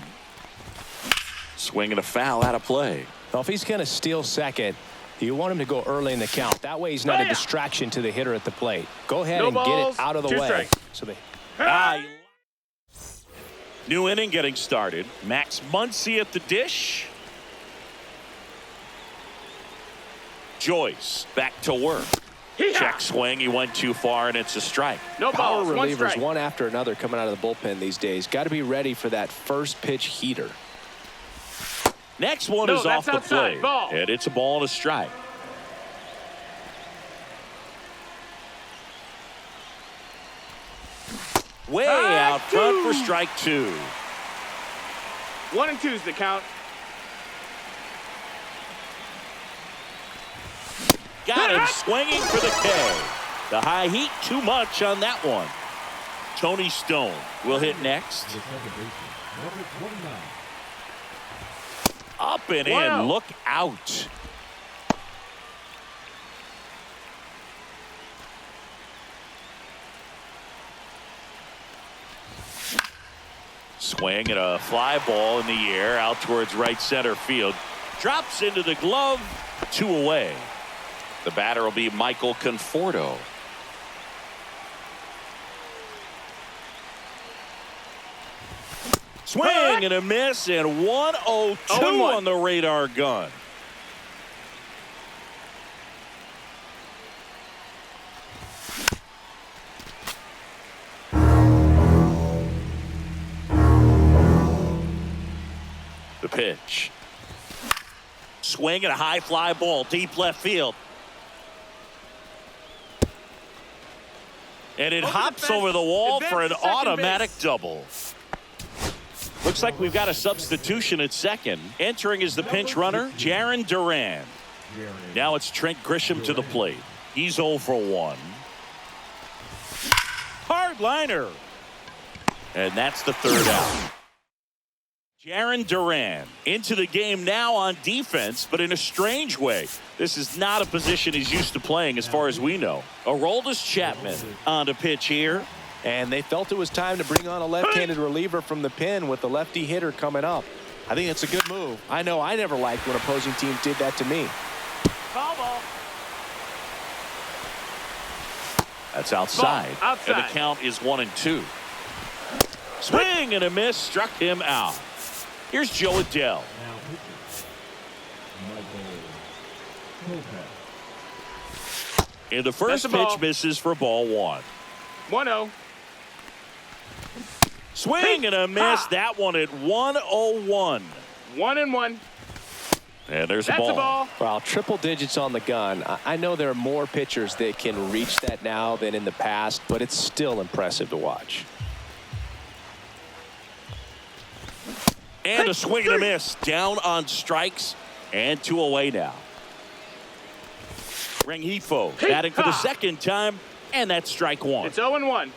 Speaker 1: Swinging a foul out of play.
Speaker 3: Well, if he's going to steal second, you want him to go early in the count. That way he's not a distraction to the hitter at the plate. Go ahead and get it out of the
Speaker 2: 2
Speaker 3: way.
Speaker 2: strikes.
Speaker 3: So they
Speaker 1: New inning getting started. Max Muncy at the dish. Joyce back to work. Check swing. He went too far, and it's a strike.
Speaker 2: No
Speaker 3: power
Speaker 2: balls. 1
Speaker 3: relievers
Speaker 2: strike.
Speaker 3: one after another coming out of the bullpen these days. Got to be ready for that first pitch heater.
Speaker 1: Next one
Speaker 2: No,
Speaker 1: is off
Speaker 2: that's
Speaker 1: the
Speaker 2: outside.
Speaker 1: plate.
Speaker 2: Ball.
Speaker 1: And it's a ball and a strike. Way out front for strike 2.
Speaker 2: 1 and 2 is the count.
Speaker 1: Got him swinging for the K. The high heat too much on that one. Tony Stone will hit next.
Speaker 4: The second baseman, number 29.
Speaker 1: Up and
Speaker 2: Wow.
Speaker 1: in. Look out. Swing and a fly ball in the air out towards right center field. Drops into the glove. 2 away. The batter will be Michael Conforto. Swing and a miss, and 1-0-2
Speaker 2: 0-1.
Speaker 1: on the radar gun. The pitch. Swing and a high fly ball deep left field. And it
Speaker 2: Over the
Speaker 1: hops
Speaker 2: fence.
Speaker 1: over the wall for an
Speaker 2: Advance to second
Speaker 1: automatic
Speaker 2: base.
Speaker 1: double. Looks like we've got a substitution at second. Entering is the pinch runner, Jarren Duran. Now it's Trent Grisham to the plate. He's 0 for 1. Hard liner. And that's the 3rd out. Jarren Duran into the game now on defense, but in a strange way. This is not a position he's used to playing as far as we know. Aroldis Chapman on to pitch here.
Speaker 3: And they felt it was time to bring on a left-handed reliever from the pen with the lefty hitter coming up. I think it's a good move. I know I never liked when opposing teams did that to me.
Speaker 2: Foul ball.
Speaker 1: That's outside.
Speaker 2: Ball, outside.
Speaker 1: And the count is 1-2. Swing and a miss, struck him out. Here's Joe Adell.
Speaker 4: Now pitching, Michael Conquest.
Speaker 1: And the first
Speaker 2: That's a ball.
Speaker 1: pitch misses for ball 1.
Speaker 2: 1-0.
Speaker 1: Swing and a miss.
Speaker 2: Ha.
Speaker 1: That one at 1-0-1.
Speaker 2: 1 and 1.
Speaker 1: And there's
Speaker 2: That's
Speaker 1: a
Speaker 2: a ball.
Speaker 3: Well, triple digits on the gun. I know there are more pitchers that can reach that now than in the past, but it's still impressive to watch.
Speaker 1: And a swing and a miss. Down on strikes. And 2 away now. Rengifo batting for the second time. And that's strike 1.
Speaker 2: It's 0 and 1.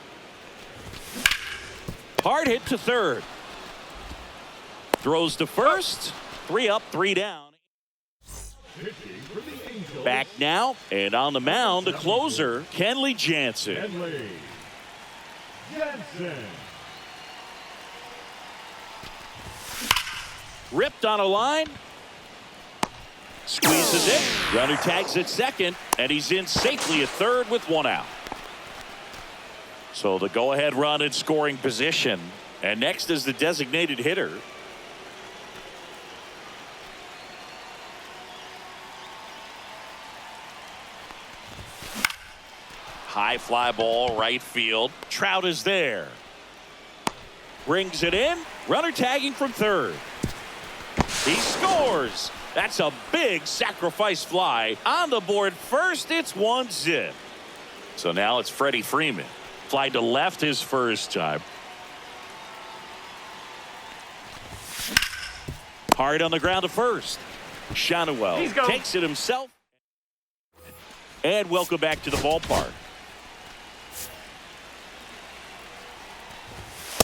Speaker 1: Hard hit to third. Throws to first. 3 up, 3 down.
Speaker 4: Pitching for the Angels,
Speaker 1: Back now. And on the mound, the closer, Kenley Jansen.
Speaker 4: Kenley Jansen.
Speaker 1: Ripped on a line. Squeezes it. Runner tags at second. And he's in safely at third with 1 out. So the go-ahead run in scoring position. And next is the designated hitter. High fly ball, right field. Trout is there. Brings it in. Runner tagging from third. He scores. That's a big sacrifice fly. On the board first, it's 1-0. So now it's Freddie Freeman. Fly to left his first time. Hard on the ground to first. Shanuel takes it himself. And welcome back to the ballpark.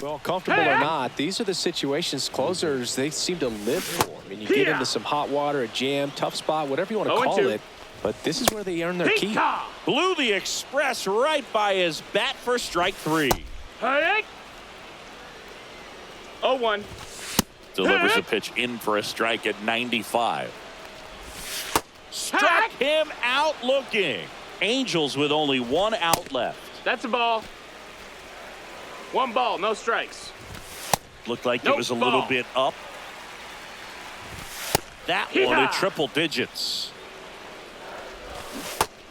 Speaker 3: Well, comfortable or not, these are the situations closers, they seem to live for. I mean, you get into some hot water, a jam, tough spot, whatever you want to call it. But this is where they earn their keep.
Speaker 1: Blew the express right by his bat for strike 3.
Speaker 2: 0-1.
Speaker 1: Delivers a pitch in for a strike at 95. Struck him out looking. Angels with only 1 out left.
Speaker 2: That's a ball. 1 ball, no strikes.
Speaker 1: Looked like it was a little bit up. That one at triple digits.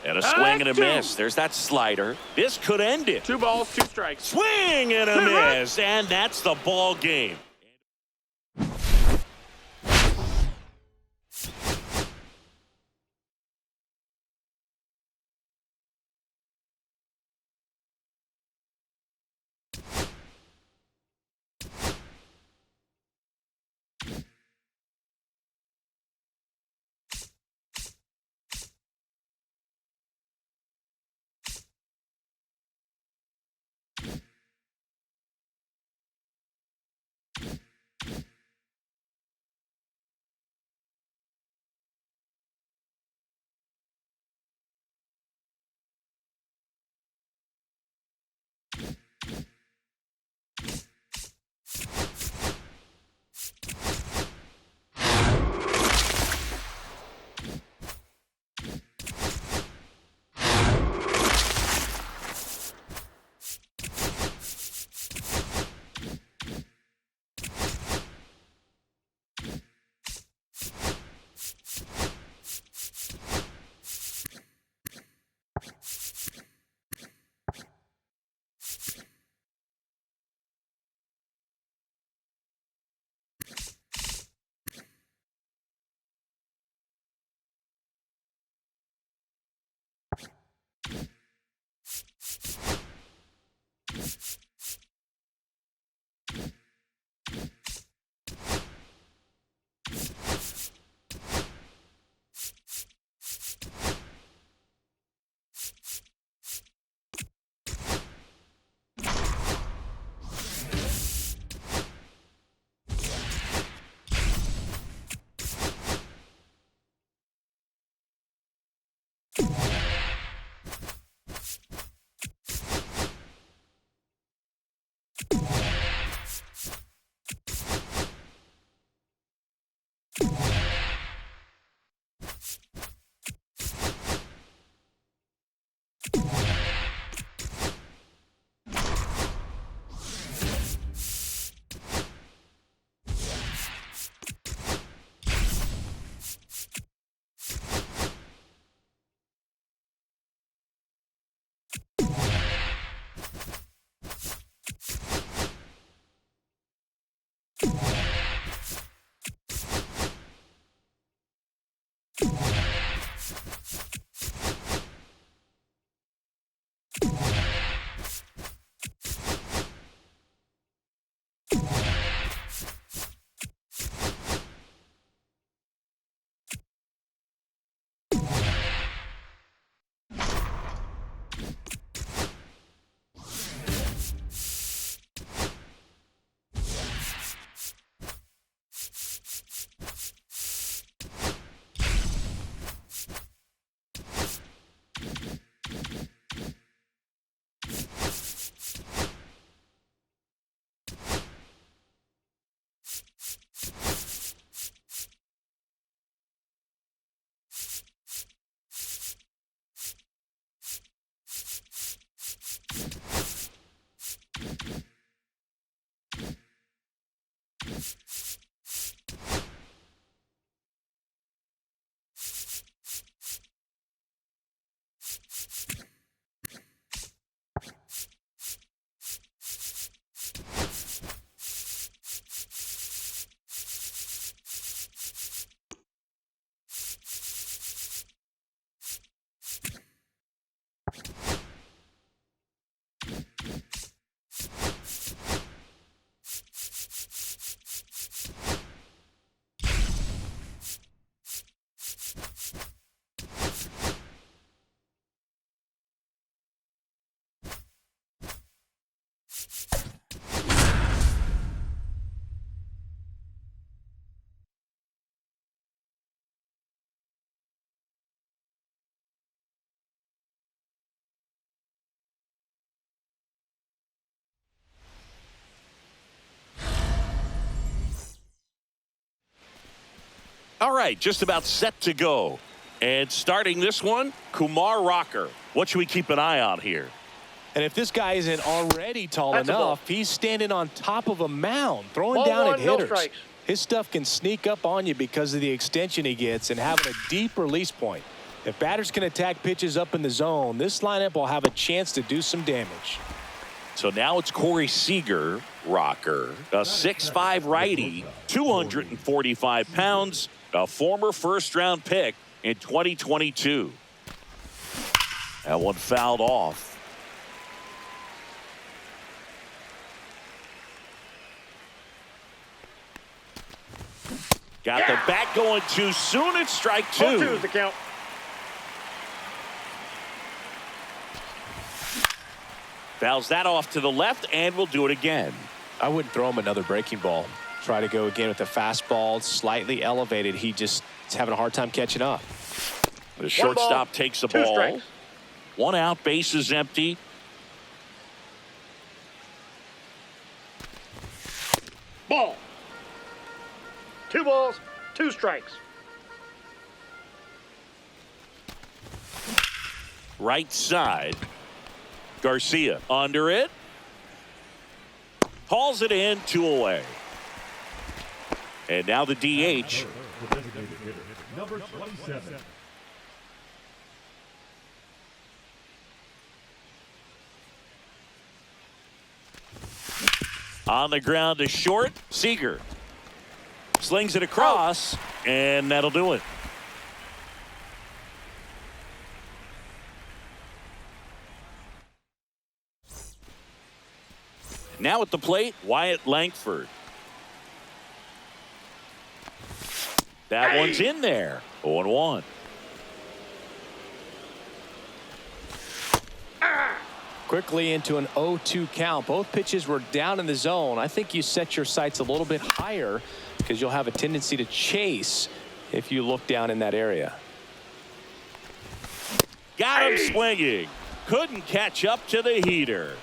Speaker 1: And a swing and a miss. There's that slider. This could end it.
Speaker 2: 2 balls, 2 strikes.
Speaker 1: Swing and a miss. And that's the ball game. All right, just about set to go. And starting this one, Kumar Rocker. What should we keep an eye on here?
Speaker 3: And if this guy isn't already tall
Speaker 2: That's a ball.
Speaker 3: enough, he's standing on top of a mound, throwing
Speaker 2: Ball
Speaker 3: down
Speaker 2: one,
Speaker 3: at
Speaker 2: no
Speaker 3: hitters.
Speaker 2: strikes.
Speaker 3: His stuff can sneak up on you because of the extension he gets and having a deep release point. If batters can attack pitches up in the zone, this lineup will have a chance to do some damage.
Speaker 1: So now it's Corey Seager, Rocker, a 6'5" righty, 245 pounds, a former first-round pick in 2022. That one fouled off. Got the bat going too soon. It's strike 2.
Speaker 2: 0-2 is the count.
Speaker 1: Fouls that off to the left, and we'll do it again.
Speaker 3: I wouldn't throw him another breaking ball. Try to go again with the fastball, slightly elevated. He just is having a hard time catching up.
Speaker 1: The shortstop takes the
Speaker 2: two
Speaker 1: ball.
Speaker 2: strikes.
Speaker 1: 1 out, base is empty.
Speaker 2: Ball. 2 balls, 2 strikes.
Speaker 1: Right side. Garcia under it. Hauls it in, 2 away. And now the DH.
Speaker 4: The designated hitter, number 27.
Speaker 1: On the ground to short. Seager slings it across, and that'll do it. Now at the plate, Wyatt Langford. That one's in there. 0-1.
Speaker 3: Quickly into an 0-2 count. Both pitches were down in the zone. I think you set your sights a little bit higher because you'll have a tendency to chase if you look down in that area.
Speaker 1: Got him swinging. Couldn't catch up to the heater.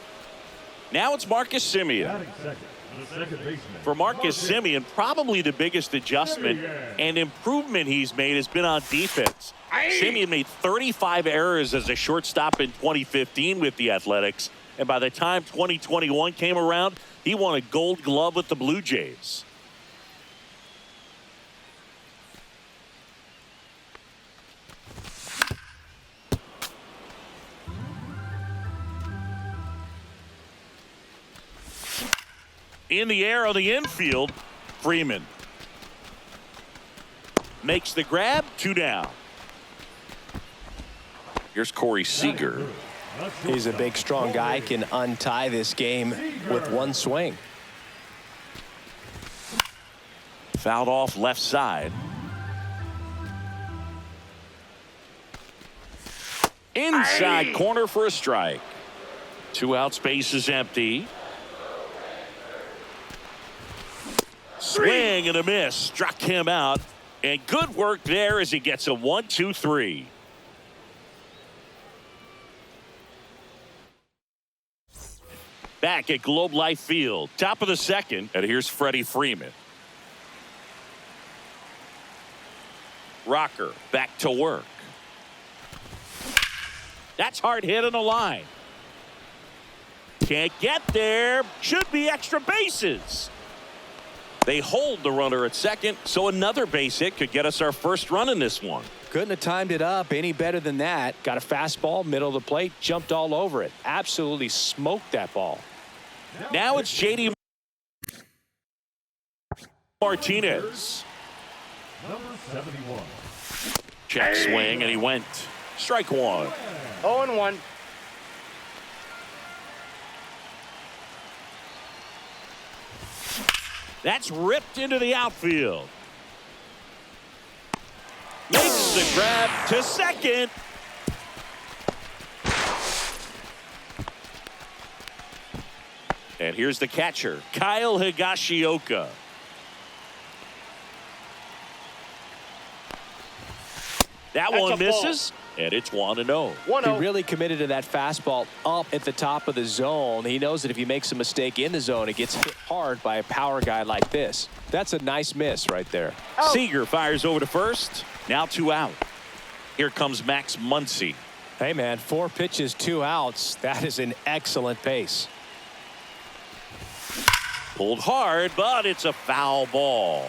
Speaker 1: Now it's Marcus Semien.
Speaker 4: Batting second, the second baseman.
Speaker 1: For Marcus Semien, probably the biggest adjustment and improvement he's made has been on defense. Semien made 35 errors as a shortstop in 2015 with the Athletics, and by the time 2021 came around, he won a Gold Glove with the Blue Jays. In the air on the infield, Freeman makes the grab, 2 down. Here's Corey Seager.
Speaker 3: He's a big, strong guy, can untie this game with one swing.
Speaker 1: Fouled off left side. Inside corner for a strike. 2 outs, base is empty. Swing and a miss. Struck him out. And good work there as he gets a 1-2-3. Back at Globe Life Field. Top of the second. And here's Freddie Freeman. Rocker back to work. That's hard hit on the line. Can't get there. Should be extra bases. They hold the runner at second, so another base hit could get us our first run in this one.
Speaker 3: Couldn't have timed it up any better than that. Got a fastball, middle of the plate, jumped all over it. Absolutely smoked that ball.
Speaker 1: Now it's J.D. Martinez.
Speaker 4: Number 71.
Speaker 1: Check swing, and he went. Strike 1.
Speaker 2: 0-1.
Speaker 1: That's ripped into the outfield. Makes the grab to second. And here's the catcher, Kyle Higashioka. That
Speaker 2: That's
Speaker 1: one
Speaker 2: a ball.
Speaker 1: misses, and it's 1-0.
Speaker 3: He really committed to that fastball up at the top of the zone. He knows that if he makes a mistake in the zone, it gets hit hard by a power guy like this. That's a nice miss right there.
Speaker 1: Seager fires over to first. Now 2 out. Here comes Max Muncy.
Speaker 3: Hey, man, 4 pitches, 2 outs. That is an excellent pace.
Speaker 1: Pulled hard, but it's a foul ball.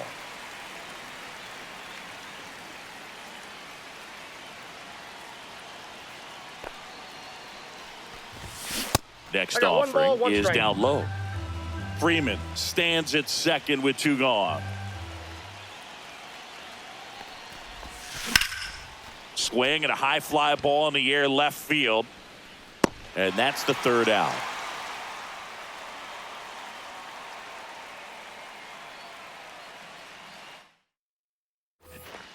Speaker 1: Next offering is down low. Freeman stands at second with 2 gone. Swing and a high fly ball in the air left field. And that's the 3rd out.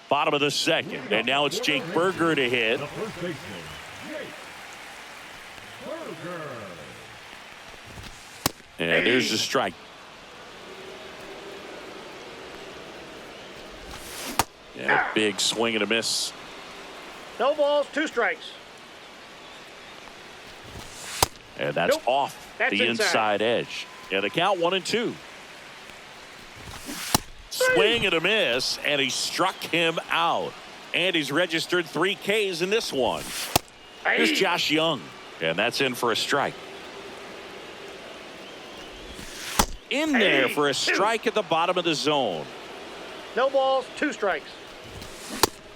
Speaker 1: Bottom of the 2nd. And now it's Jake Berger to hit.
Speaker 4: The first baseman, Jake Berger.
Speaker 1: And there's the strike. And a big swing and a miss.
Speaker 2: No balls, 2 strikes.
Speaker 1: And that's off the inside edge. And the count 1-2. Swing and a miss, and he struck him out. And he's registered 3 Ks in this one. Here's Josh Young, and that's in for a strike. In there for a strike at the bottom of the zone.
Speaker 2: No balls, 2 strikes.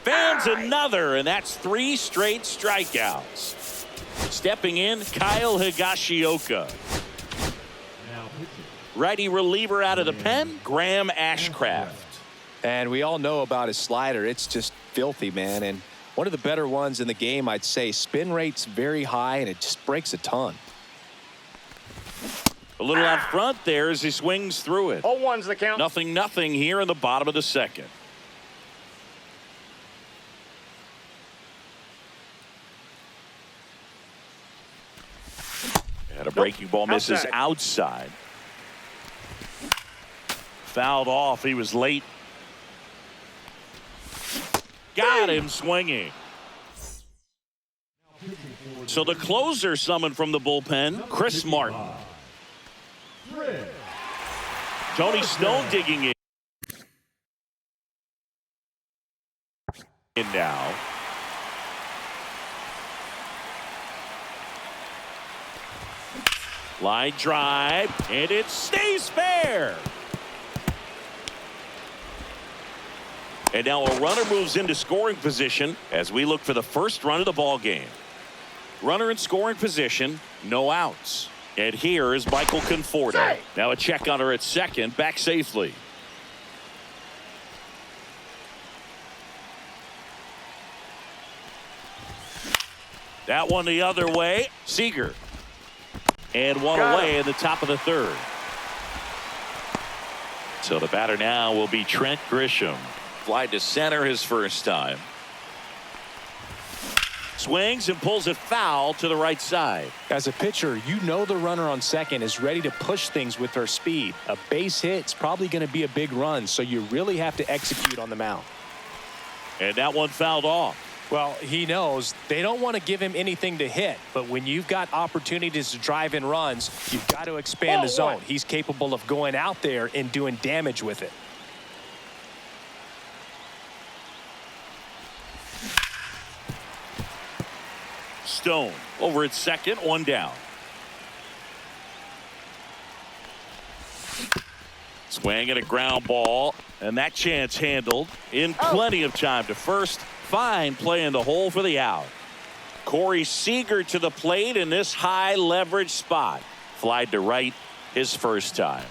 Speaker 1: Fans another, and that's 3 straight strikeouts. Stepping in, Kyle Higashioka.
Speaker 4: Now pitching.
Speaker 1: Righty reliever out of the pen, Graham Ashcraft.
Speaker 3: And we all know about his slider. It's just filthy, man. And one of the better ones in the game, I'd say. Spin rate's very high, and it just breaks a ton.
Speaker 1: A little out front there as he swings through it.
Speaker 2: 0-1's the count.
Speaker 1: 0-0 here in the bottom of the 2nd. And a breaking ball misses outside. Fouled off. He was late. Got him swinging. So the closer summoned from the bullpen, Chris Martin. Tony Stone digging in now. Line drive, and it stays fair. And now a runner moves into scoring position as we look for the first run of the ball game. Runner in scoring position, no outs. And here is Michael Conforto. Now a check on her at second, back safely. That one the other way. Seager. And one away in the top of the 3rd. So the batter now will be Trent Grisham. Fly to center his first time. Swings and pulls it foul to the right side.
Speaker 3: As a pitcher, you know the runner on second is ready to push things with her speed. A base hit's probably going to be a big run, so you really have to execute on the mound.
Speaker 1: And that one fouled off.
Speaker 3: Well, he knows they don't want to give him anything to hit, but when you've got opportunities to drive in runs, you've got to expand the zone. He's capable of going out there and doing damage with it.
Speaker 1: Stone over at second, 1 down. Swing and a ground ball, and that chance handled in plenty of time to first. Fine play in the hole for the out. Corey Seager to the plate in this high leverage spot. Flied to right his first time.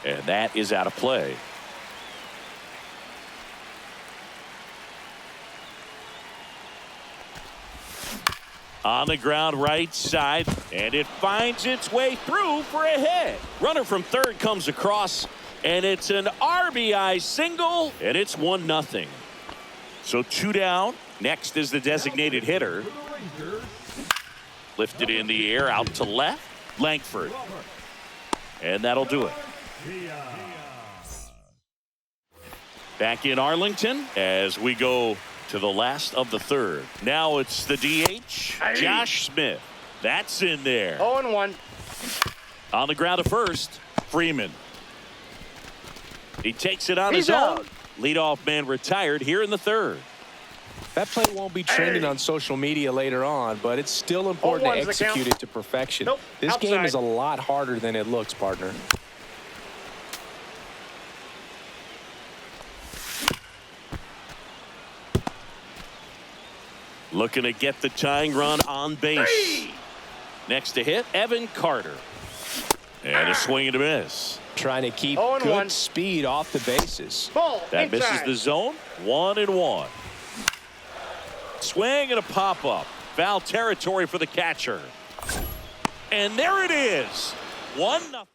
Speaker 1: And that is out of play. On the ground right side, and it finds its way through for a hit. Runner from third comes across, and it's an RBI single, and it's 1-0. So 2 down. Next is the designated hitter. Lifted in the air out to left. Langford. And that'll do it. Back in Arlington as we go to the last of the third. Now it's the DH, Josh Smith. That's in there.
Speaker 2: 0-1.
Speaker 1: On the ground at first, Freeman. He takes it on
Speaker 2: He's
Speaker 1: his own.
Speaker 2: out.
Speaker 1: Leadoff man retired here in the third.
Speaker 3: That play won't be trending on social media later on, but it's still important to
Speaker 2: 0-1's the count.
Speaker 3: execute it to perfection.
Speaker 2: Nope,
Speaker 3: This game
Speaker 2: outside.
Speaker 3: is a lot harder than it looks, partner.
Speaker 1: Looking to get the tying run on base. Next to hit, Evan Carter. And a swing and a miss.
Speaker 3: Trying to keep
Speaker 2: 0-1.
Speaker 3: good speed off the bases.
Speaker 2: Ball.
Speaker 1: That misses
Speaker 2: inside.
Speaker 1: the zone. 1-1. Swing and a pop-up. Foul territory for the catcher. And there it is. 1-0.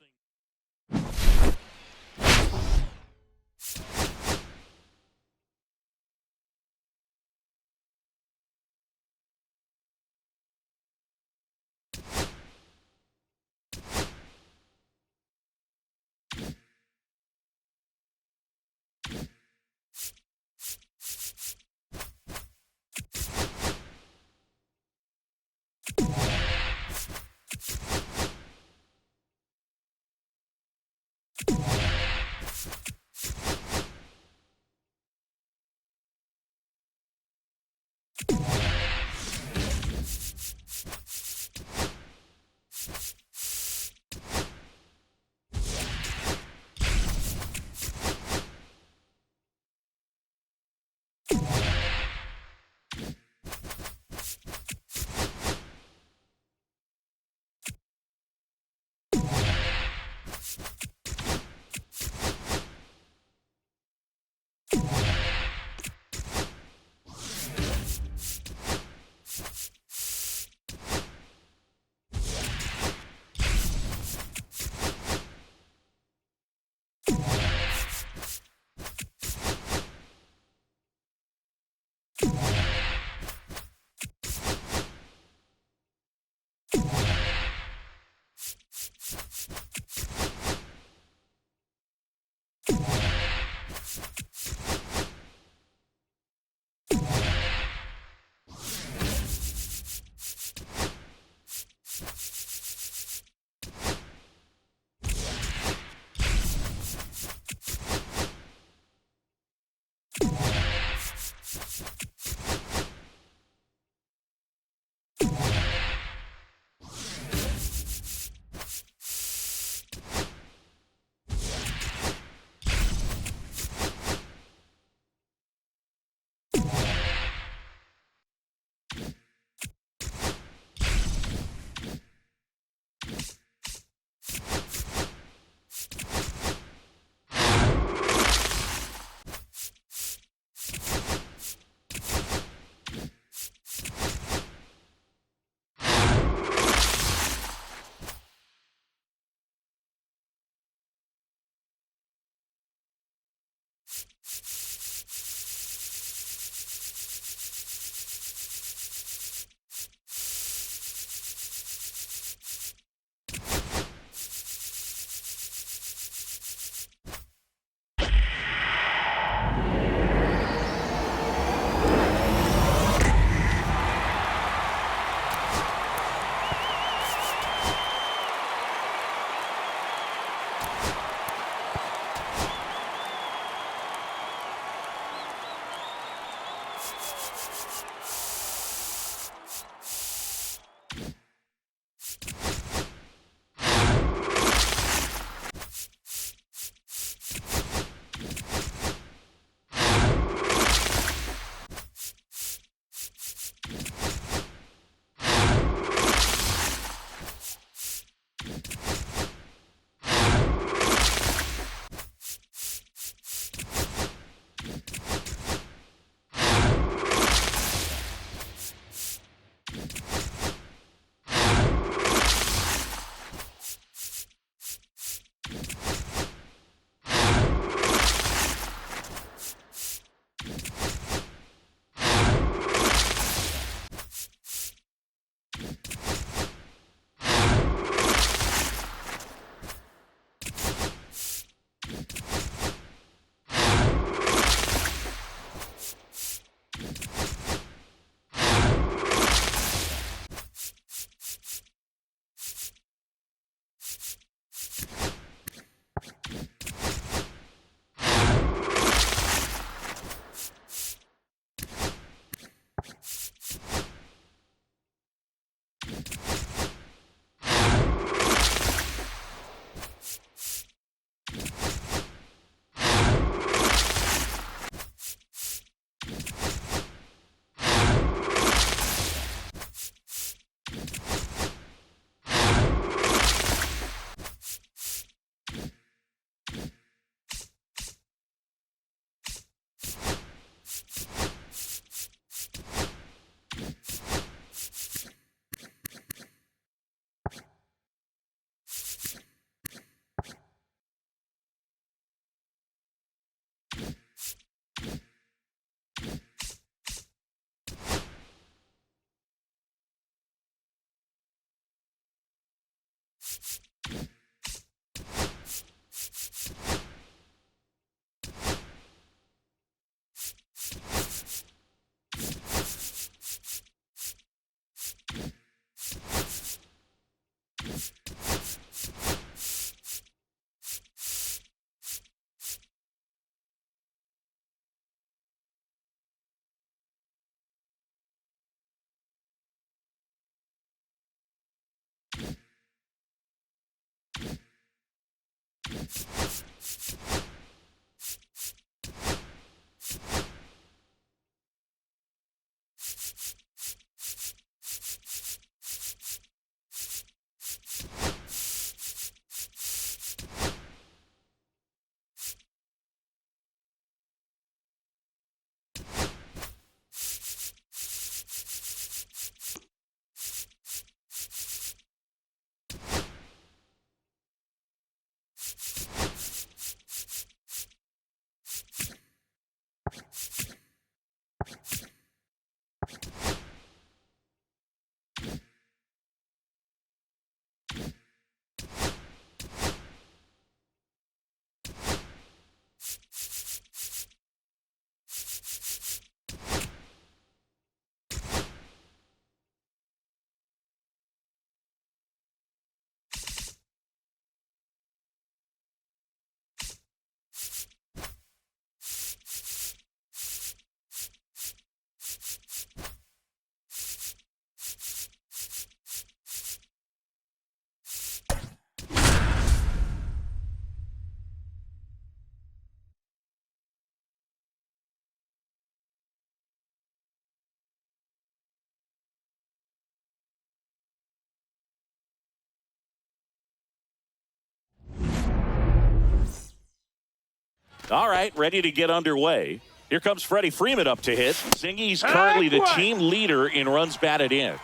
Speaker 1: All right, ready to get underway. Here comes Freddie Freeman up to hit. Zingy's currently the team leader in runs batted in.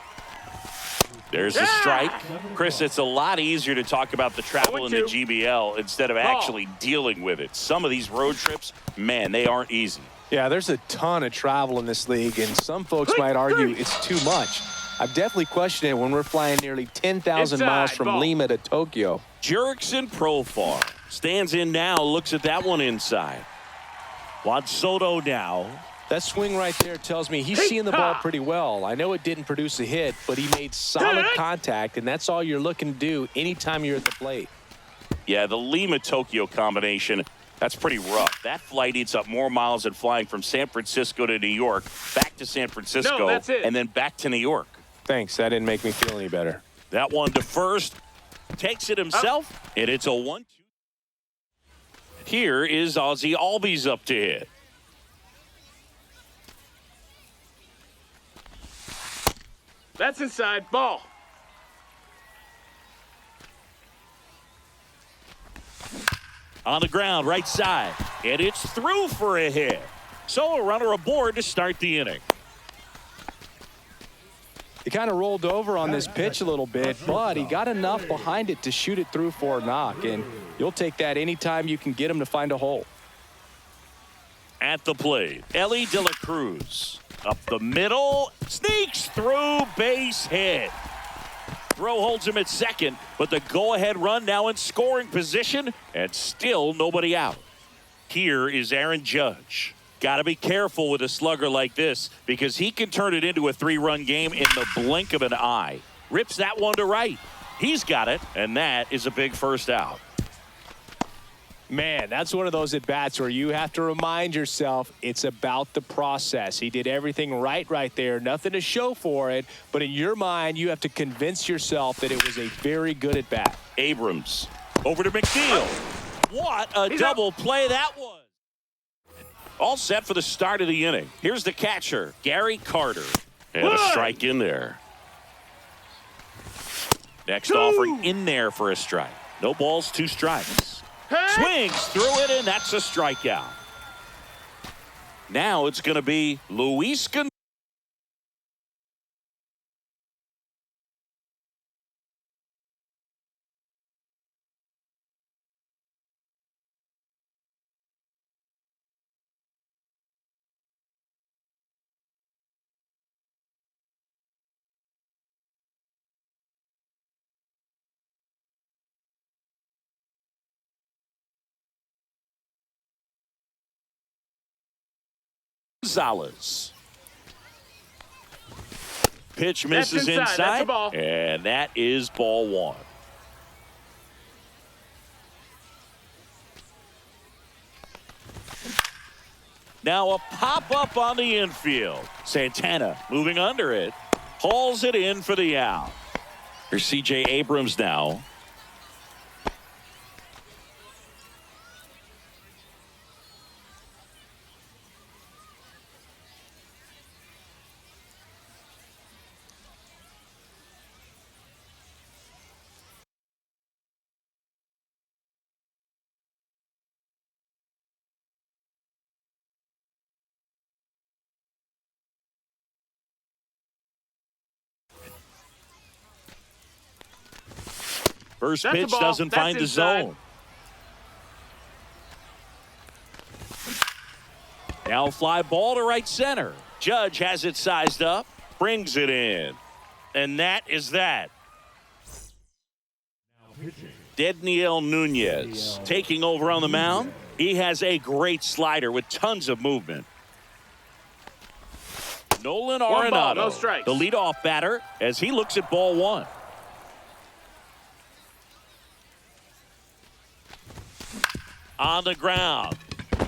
Speaker 1: There's a strike. Chris, it's a lot easier to talk about the travel in the GBL instead of actually dealing with it. Some of these road trips, man, they aren't easy.
Speaker 3: Yeah, there's a ton of travel in this league, and some folks might argue it's too much. I've definitely questioned it when we're flying nearly 10,000 miles from Lima to Tokyo.
Speaker 1: Jurickson Profar stands in now, looks at that one inside. Juan Soto now.
Speaker 3: That swing right there tells me he's seeing the ball pretty well. I know it didn't produce a hit, but he made solid contact, and that's all you're looking to do anytime you're at the plate.
Speaker 1: Yeah, the Lima-Tokyo combination, that's pretty rough. That flight eats up more miles than flying from San Francisco to New York, back to San Francisco, and then back to New York.
Speaker 3: Thanks. That didn't make me feel any better.
Speaker 1: That one to first. Takes it himself, and it's a 1-2. Here is Ozzie Albies up to hit.
Speaker 2: That's inside. Ball.
Speaker 1: On the ground, right side, and it's through for a hit. So a runner aboard to start the inning.
Speaker 3: He kind of rolled over on this pitch a little bit, but he got enough behind it to shoot it through for a knock, and you'll take that anytime you can get him to find a hole.
Speaker 1: At the plate, Ellie De La Cruz. Up the middle, sneaks through, base hit. Throw holds him at second, but the go-ahead run now in scoring position, and still nobody out. Here is Aaron Judge. Got to be careful with a slugger like this because he can turn it into a 3-run game in the blink of an eye. Rips that one to right. He's got it, and that is a big first out.
Speaker 3: Man, that's one of those at-bats where you have to remind yourself it's about the process. He did everything right there. Nothing to show for it, but in your mind, you have to convince yourself that it was a very good at-bat.
Speaker 1: Abrams over to McNeil. What a double play that was. All set for the start of the inning. Here's the catcher, Gary Carter. And a strike in there. Next offering in there for a strike. No balls, 2 strikes. Swings through it, and that's a strikeout. Now it's going to be Luis Gonzalez. Pitch misses inside, and that is ball 1. Now a pop-up on the infield. Santana moving under it. Hauls it in for the out. Here's C.J. Abrams now. First
Speaker 2: That's a
Speaker 1: pitch
Speaker 2: ball.
Speaker 1: doesn't
Speaker 2: That's
Speaker 1: find the
Speaker 2: inside.
Speaker 1: zone. Now fly ball to right center. Judge has it sized up, brings it in. And that is that. Dedniel Nunez taking over on the mound. He has a great slider with tons of movement. Nolan
Speaker 2: One ball,
Speaker 1: Arenado,
Speaker 2: no strikes.
Speaker 1: the leadoff batter, as he looks at ball one. On the ground.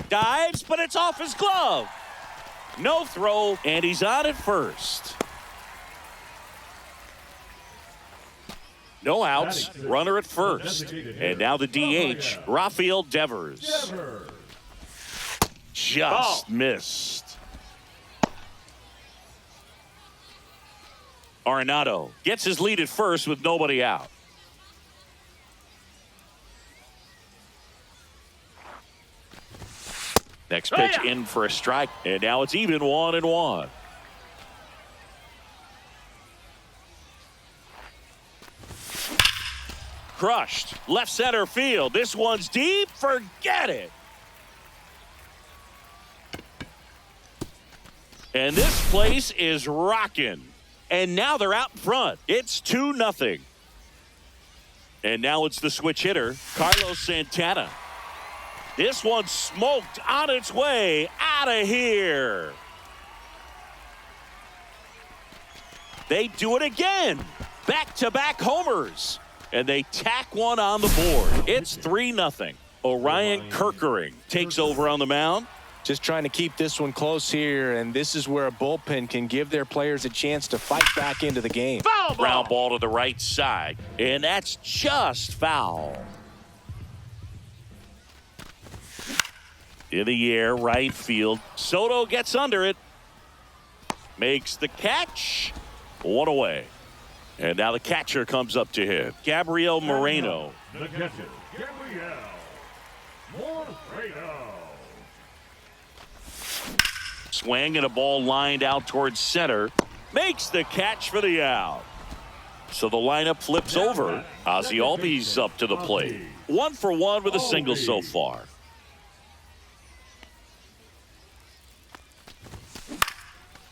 Speaker 1: Dives, but it's off his glove. No throw, and he's on at first. No outs, runner at first. And now the DH, Rafael Devers. Just missed. Arenado gets his lead at first with nobody out. Next pitch in for a strike, and now it's even 1-1. Crushed left center field. This one's deep. Forget it. And this place is rocking. And now they're out in front. It's 2-0. And now it's the switch hitter, Carlos Santana. This one smoked on its way out of here. They do it again. Back-to-back homers. And they tack one on the board. It's 3-0. Orion Kerkering takes over on the mound.
Speaker 3: Just trying to keep this one close here, and this is where a bullpen can give their players a chance to fight back into the game.
Speaker 2: Foul ball.
Speaker 1: Ground ball to the right side. And that's just foul. In the air, right field. Soto gets under it. Makes the catch. One away. And now the catcher comes up to hit. Gabriel Moreno.
Speaker 4: The catcher, Gabriel Moreno.
Speaker 1: Swing and a ball lined out towards center. Makes the catch for the out. So the lineup flips over. Ozzie Albies up to the plate. 1 for 1 with a single so far.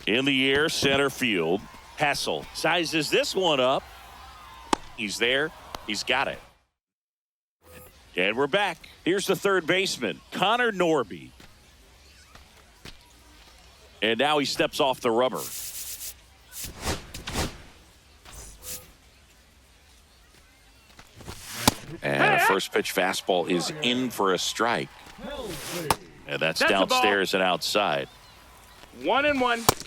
Speaker 1: In the air, center field. Hassel sizes this one up. He's there. He's got it. And we're back. Here's the third baseman, Connor Norby. And now he steps off the rubber. And a first pitch fastball is in for a strike. And that's downstairs and outside.
Speaker 2: 1-1.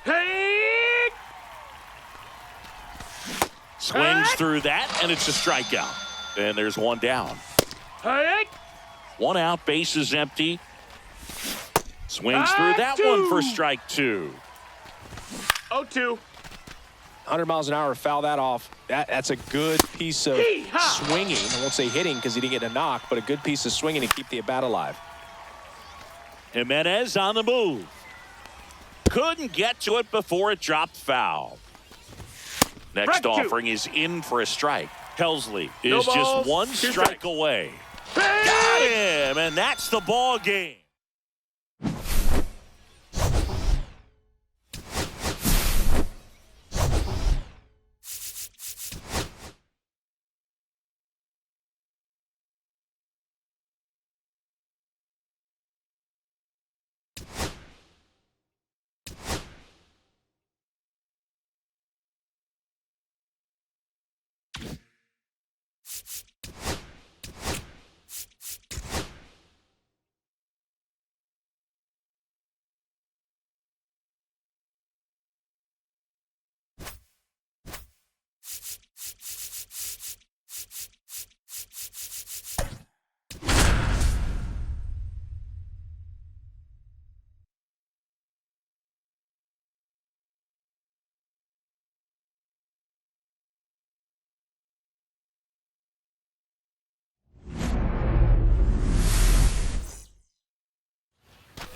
Speaker 2: Hey!
Speaker 1: Swings through that, and it's a strikeout. And there's one down.
Speaker 2: Hey!
Speaker 1: One out, base is empty. Swings through that one for strike 2.
Speaker 2: 0-2.
Speaker 3: 100 miles an hour, foul that off. That's a good piece of swinging. I won't say hitting because he didn't get a knock, but a good piece of swinging to keep the at bat alive.
Speaker 1: Jimenez on the move. Couldn't get to it before it dropped foul. Next offering is in for a strike. Helsley is just one strike away. Got him, and that's the ball game.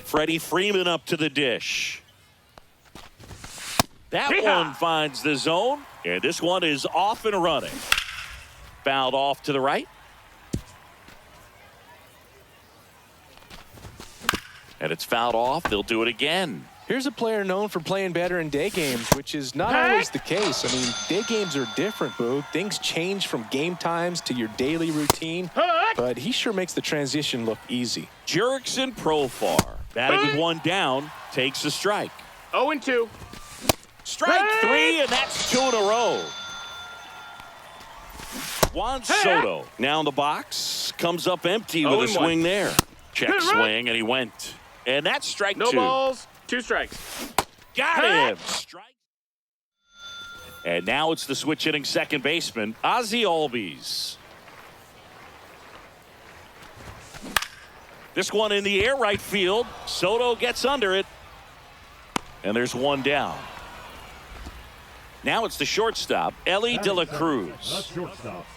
Speaker 1: Freddie Freeman up to the dish. That one finds the zone, and this one is off and running. Fouled off to the right. And it's fouled off. They'll do it again.
Speaker 3: Here's a player known for playing better in day games, which is not always the case. I mean, day games are different, Boog. Things change from game times to your daily routine, but he sure makes the transition look easy.
Speaker 1: Jurickson Profar, batting with one down, takes a strike.
Speaker 2: 0-2.
Speaker 1: Strike three, and that's 2 in a row. Juan Soto now in the box, comes up empty with a swing there. Check swing, and he went. And that's strike two.
Speaker 2: No balls, 2 strikes.
Speaker 1: Got him. Strike. And now it's the switch hitting second baseman, Ozzie Albies. This one in the air right field. Soto gets under it. And there's one down. Now it's the shortstop, Ellie De La Cruz.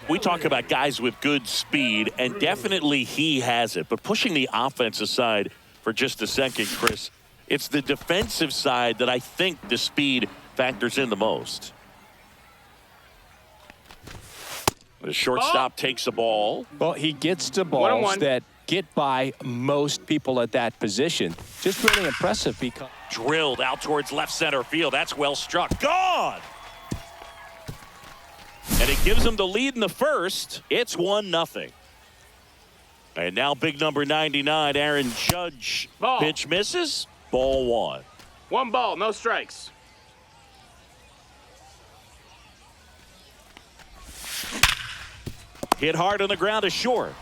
Speaker 1: We talk about guys with good speed, and definitely he has it. But pushing the offense aside for just a second, Chris, it's the defensive side that I think the speed factors in the most. The shortstop takes the ball.
Speaker 3: Well, he gets to balls that get by most people at that position. Just really impressive because
Speaker 1: drilled out towards left center field. That's well struck. Gone! And it gives them the lead in the first. It's 1-0. And now big number 99, Aaron Judge.
Speaker 2: Ball.
Speaker 1: Pitch misses. Ball 1.
Speaker 2: 1 ball, no strikes.
Speaker 1: Hit hard on the ground to short.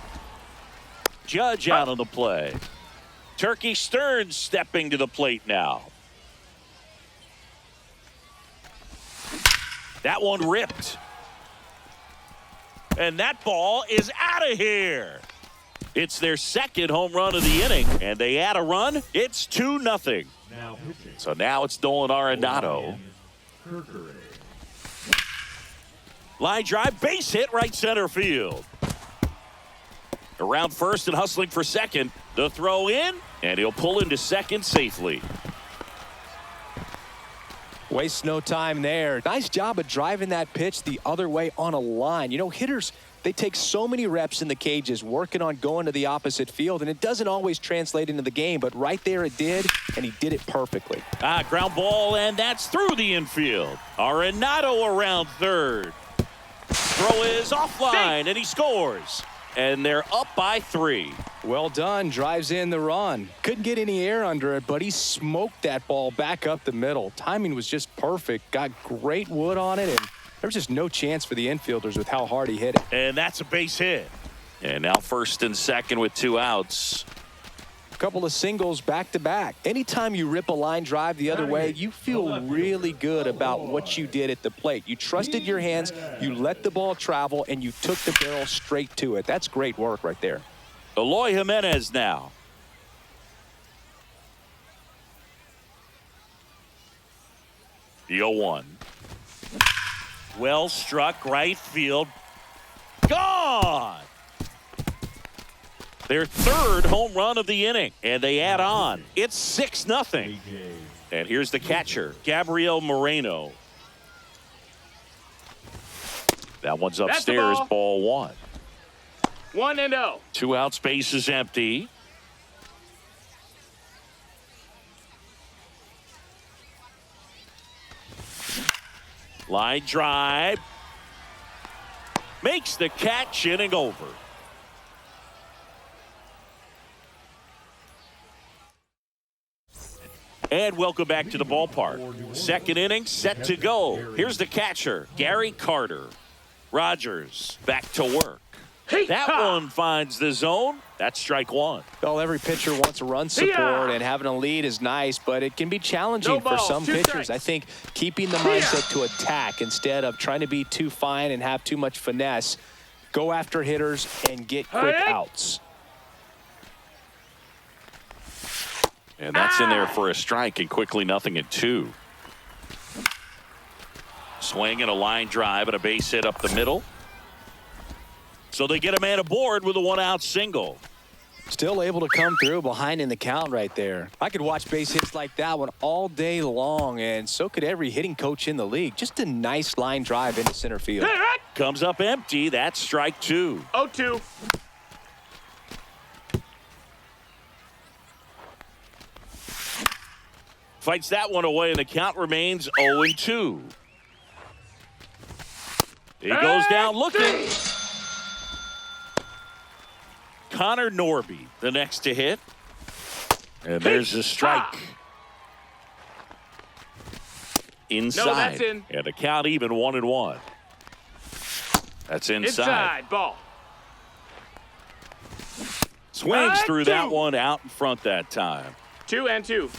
Speaker 1: Judge out on the play. Turkey Stearns stepping to the plate now. That one ripped. And that ball is out of here. It's their second home run of the inning, and they add a run. It's 2-0. So now it's Nolan Arenado. Line drive, base hit, right center field. Around first and hustling for second. The throw in, and he'll pull into second safely.
Speaker 3: Wastes no time there. Nice job of driving that pitch the other way on a line. You know, hitters, they take so many reps in the cages working on going to the opposite field, and it doesn't always translate into the game, but right there it did, and he did it perfectly.
Speaker 1: Ground ball, and that's through the infield. Arenado around third. Throw is offline, and he scores. And they're up by 3.
Speaker 3: Well done. Drives in the run. Couldn't get any air under it, but he smoked that ball back up the middle. Timing was just perfect. Got great wood on it, and there's just no chance for the infielders with how hard he hit it.
Speaker 1: And that's a base hit. And now first and second with 2 outs.
Speaker 3: Couple of singles back to back. Anytime you rip a line drive the other way, you feel really good about what you did at the plate. You trusted your hands, you let the ball travel, and you took the barrel straight to it. That's great work right there.
Speaker 1: Eloy Jimenez now. The 0-1. Well struck, right field. Gone! Their third home run of the inning, and they add on. It's 6-0. And here's the catcher, Gabriel Moreno. That one's upstairs, ball 1.
Speaker 2: 1-0.
Speaker 1: 2 outs, base is empty. Line drive. Makes the catch, inning over. And welcome back to the ballpark. Second inning set to go. Here's the catcher, Gary Carter. Rogers back to work. That one finds the zone. That's strike 1.
Speaker 3: Well, every pitcher wants a run support, and having a lead is nice, but it can be challenging for some pitchers. I think keeping the mindset to attack instead of trying to be too fine and have too much finesse, go after hitters and get quick outs.
Speaker 1: And that's in there for a strike, and quickly 0-2. Swing and a line drive and a base hit up the middle. So they get a man aboard with a 1-out single.
Speaker 3: Still able to come through behind in the count right there. I could watch base hits like that one all day long, and so could every hitting coach in the league. Just a nice line drive into center field.
Speaker 1: Comes up empty. That's strike 2.
Speaker 2: 0-2.
Speaker 1: Fights that one away, and the count remains 0-2. He goes down looking. Connor Norby, the next to hit. And there's a strike. Inside.
Speaker 2: No, that's in.
Speaker 1: And the count even 1-1. That's inside.
Speaker 2: Ball.
Speaker 1: Swings through that one out in front that time.
Speaker 2: 2-2.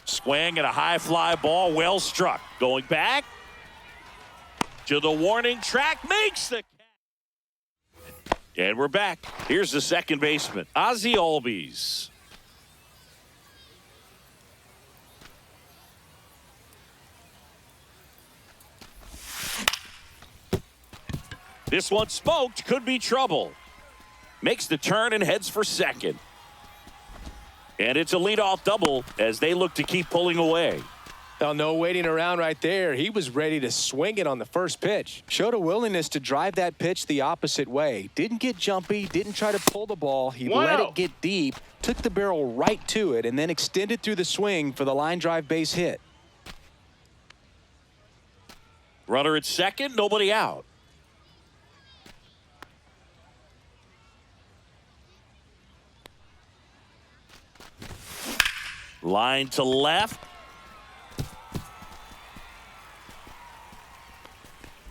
Speaker 1: Swing and a high fly ball, well struck. Going back to the warning track, makes the catch. And we're back. Here's the second baseman, Ozzie Albies. This one smoked, could be trouble. Makes the turn and heads for second. And it's a leadoff double as they look to keep pulling away.
Speaker 3: Oh, no waiting around right there. He was ready to swing it on the first pitch. Showed a willingness to drive that pitch the opposite way. Didn't get jumpy, didn't try to pull the ball. He let it get deep, took the barrel right to it, and then extended through the swing for the line drive base hit.
Speaker 1: Runner at second, nobody out. Line to left.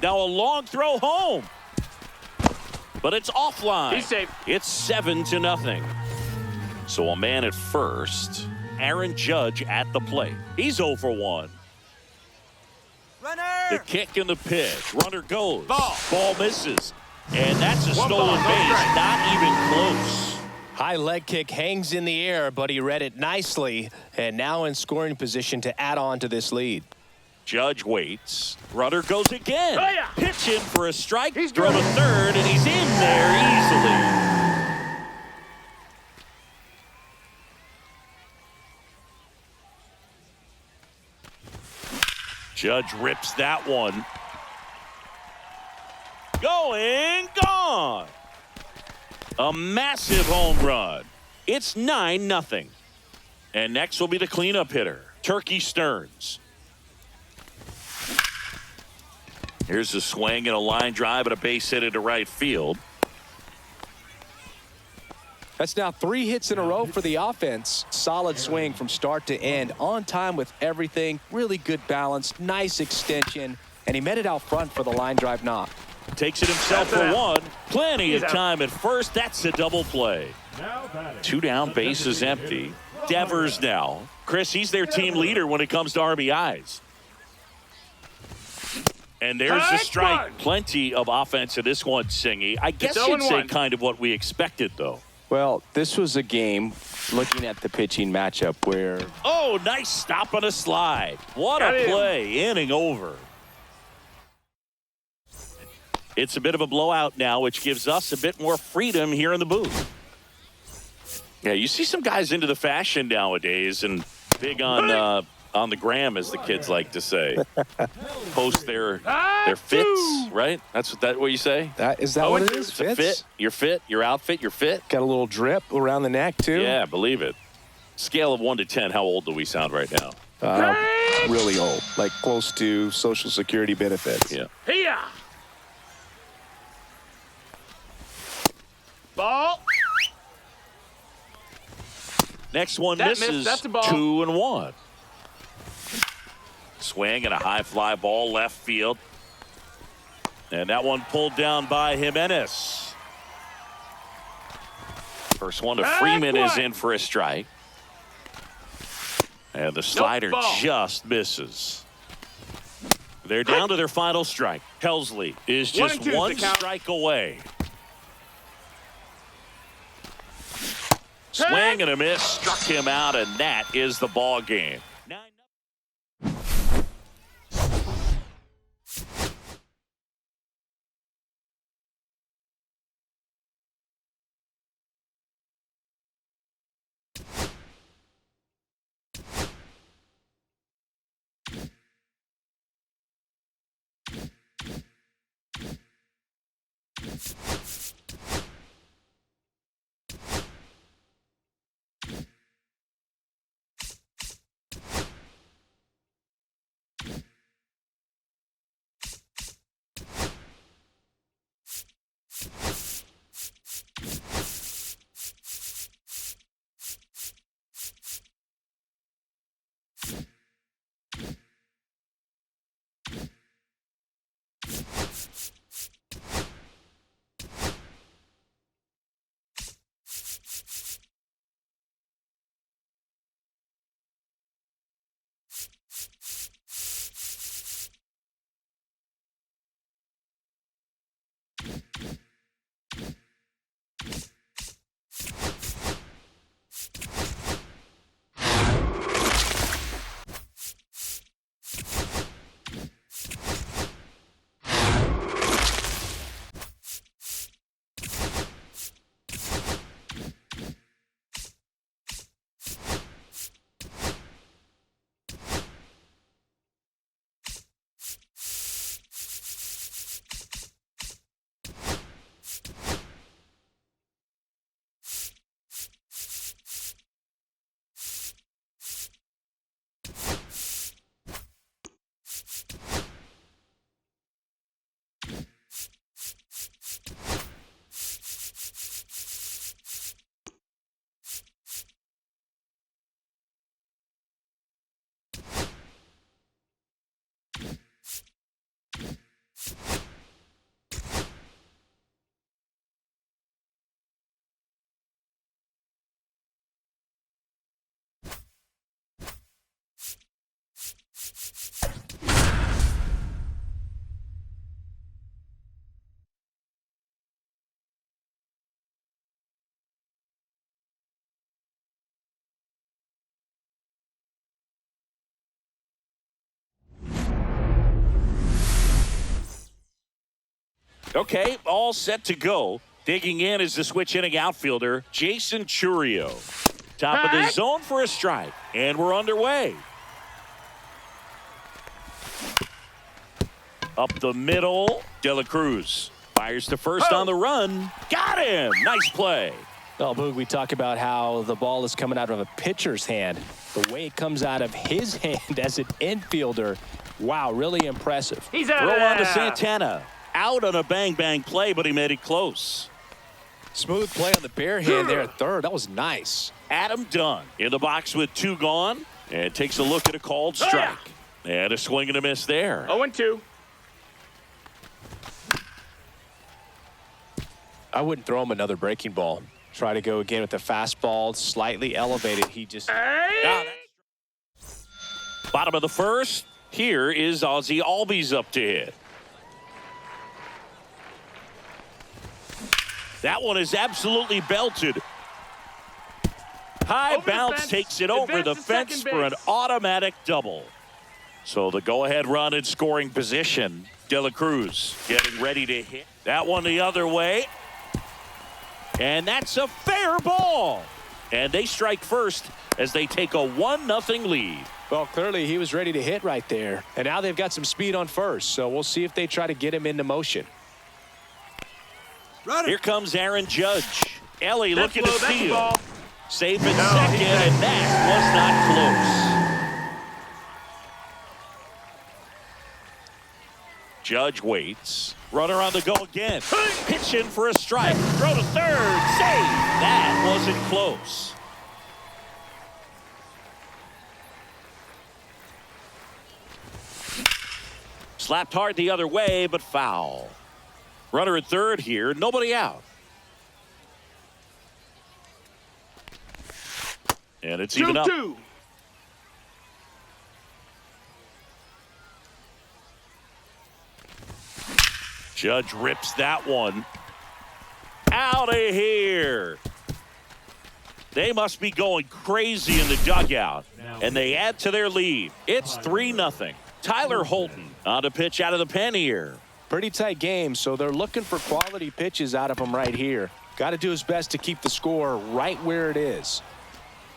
Speaker 1: Now a long throw home. But it's offline.
Speaker 2: He's safe.
Speaker 1: It's 7-0. So a man at first. Aaron Judge at the plate. He's 0 for 1.
Speaker 5: Runner!
Speaker 1: The kick and the pitch. Runner goes.
Speaker 2: Ball.
Speaker 1: Ball misses. And that's a
Speaker 2: One
Speaker 1: stolen
Speaker 2: ball, no
Speaker 1: base.
Speaker 2: strike.
Speaker 1: Not even close.
Speaker 3: High leg kick hangs in the air, but he read it nicely, and now in scoring position to add on to this lead.
Speaker 1: Judge waits. Runner goes again.
Speaker 2: Oh, yeah.
Speaker 1: Pitch in for a strike.
Speaker 2: He's
Speaker 1: Throw to
Speaker 2: good.
Speaker 1: third, and he's in there easily. Judge rips that one. Going, gone. A massive home run. It's 9-0. And next will be the cleanup hitter, Turkey Stearns. Here's a swing and a line drive and a base hit into right field.
Speaker 3: That's now 3 hits in a row for the offense. Solid swing from start to end. On time with everything. Really good balance. Nice extension. And he met it out front for the line drive knock.
Speaker 1: Takes it himself for one. Plenty of time at first. That's a double play.
Speaker 4: Now batting.
Speaker 1: 2 down, bases empty. Devers now. Chris, he's their team leader when it comes to RBIs. And there's the strike. Plenty of offense in this one, Singy. I guess you'd say kind of what we expected, though.
Speaker 3: Well, this was a game, looking at the pitching matchup, where...
Speaker 1: Oh, nice stop on a slide. What a play. Inning over. It's a bit of a blowout now, which gives us a bit more freedom here in the booth. Yeah, you see some guys into the fashion nowadays and big on the gram, as the kids like to say. Post their fits, right? That's what you say?
Speaker 3: Is that what it is?
Speaker 1: It's a fit. Your fit, your outfit, your fit.
Speaker 3: Got a little drip around the neck, too.
Speaker 1: Yeah, believe it. Scale of 1 to 10, how old do we sound right now?
Speaker 3: Really old, like close to Social Security benefits.
Speaker 1: Yeah.
Speaker 2: Here. Ball.
Speaker 1: Next one
Speaker 2: That
Speaker 1: misses.
Speaker 2: missed. That's a ball.
Speaker 1: 2-1. Swing and a high fly ball left field. And that one pulled down by Jimenez. First one to Freeman is in for a strike. And the slider just misses. They're down to their final strike. Helsley is just 1 strike away. Swing and a miss, struck him out, and that is the ball game. Okay, all set to go. Digging in is the switch inning outfielder, Jason Churio. Top of the zone for a strike, and we're underway. Up the middle, De La Cruz fires to first on the run. Got him! Nice play.
Speaker 3: Well, Boog, we talk about how the ball is coming out of a pitcher's hand. The way it comes out of his hand as an infielder, wow, really impressive.
Speaker 2: He's out.
Speaker 1: Throw on to Santana. Out on a bang-bang play, but he made it close.
Speaker 3: Smooth play on the bare hand there at third. That was nice.
Speaker 1: Adam Dunn in the box with 2 gone, and takes a look at a called strike. And a swing and a miss there.
Speaker 2: 0-2.
Speaker 3: I wouldn't throw him another breaking ball. Try to go again with the fastball, slightly elevated. He just
Speaker 1: Got it. Bottom of the first. Here is Ozzie Albies up to hit. That one is absolutely belted. High
Speaker 2: Over the
Speaker 1: bounce
Speaker 2: fence.
Speaker 1: takes it over the
Speaker 2: Advance to
Speaker 1: fence
Speaker 2: second
Speaker 1: for an
Speaker 2: base.
Speaker 1: automatic double. So the go-ahead run in scoring position. De La Cruz getting ready to hit. That one the other way. And that's a fair ball. And they strike first as they take a 1-0 lead.
Speaker 3: Well, clearly he was ready to hit right there. And now they've got some speed on first. So we'll see if they try to get him into motion.
Speaker 5: Runner.
Speaker 1: Here comes Aaron Judge. Ellie
Speaker 2: That's
Speaker 1: looking to
Speaker 2: low, that's a
Speaker 1: steal.
Speaker 2: ball.
Speaker 1: Safe at
Speaker 2: No,
Speaker 1: second,
Speaker 2: he's
Speaker 1: and that was not close. Judge waits. Runner on the go again. Pitch in for a strike. Throw to third. Save. That wasn't close. Slapped hard the other way, but foul. Runner at third here. Nobody out. And it's even up.
Speaker 2: 2-2.
Speaker 1: Judge rips that one out of here. They must be going crazy in the dugout, and they add to their lead. It's 3-0. Tyler Holton on to pitch out of the pen here.
Speaker 3: Pretty tight game, so they're looking for quality pitches out of him right here. Got to do his best to keep the score right where it is.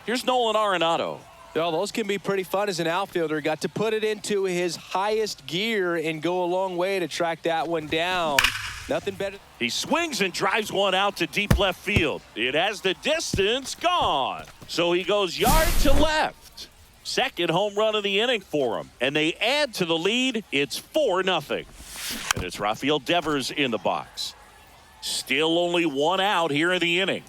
Speaker 1: Here's Nolan Arenado.
Speaker 3: Well, those can be pretty fun as an outfielder. Got to put it into his highest gear and go a long way to track that one down. Nothing better.
Speaker 1: He swings and drives one out to deep left field. It has the distance gone. So he goes yard to left. Second home run of the inning for him. And they add to the lead. It's 4-0. And it's Rafael Devers in the box. Still only 1 out here in the inning.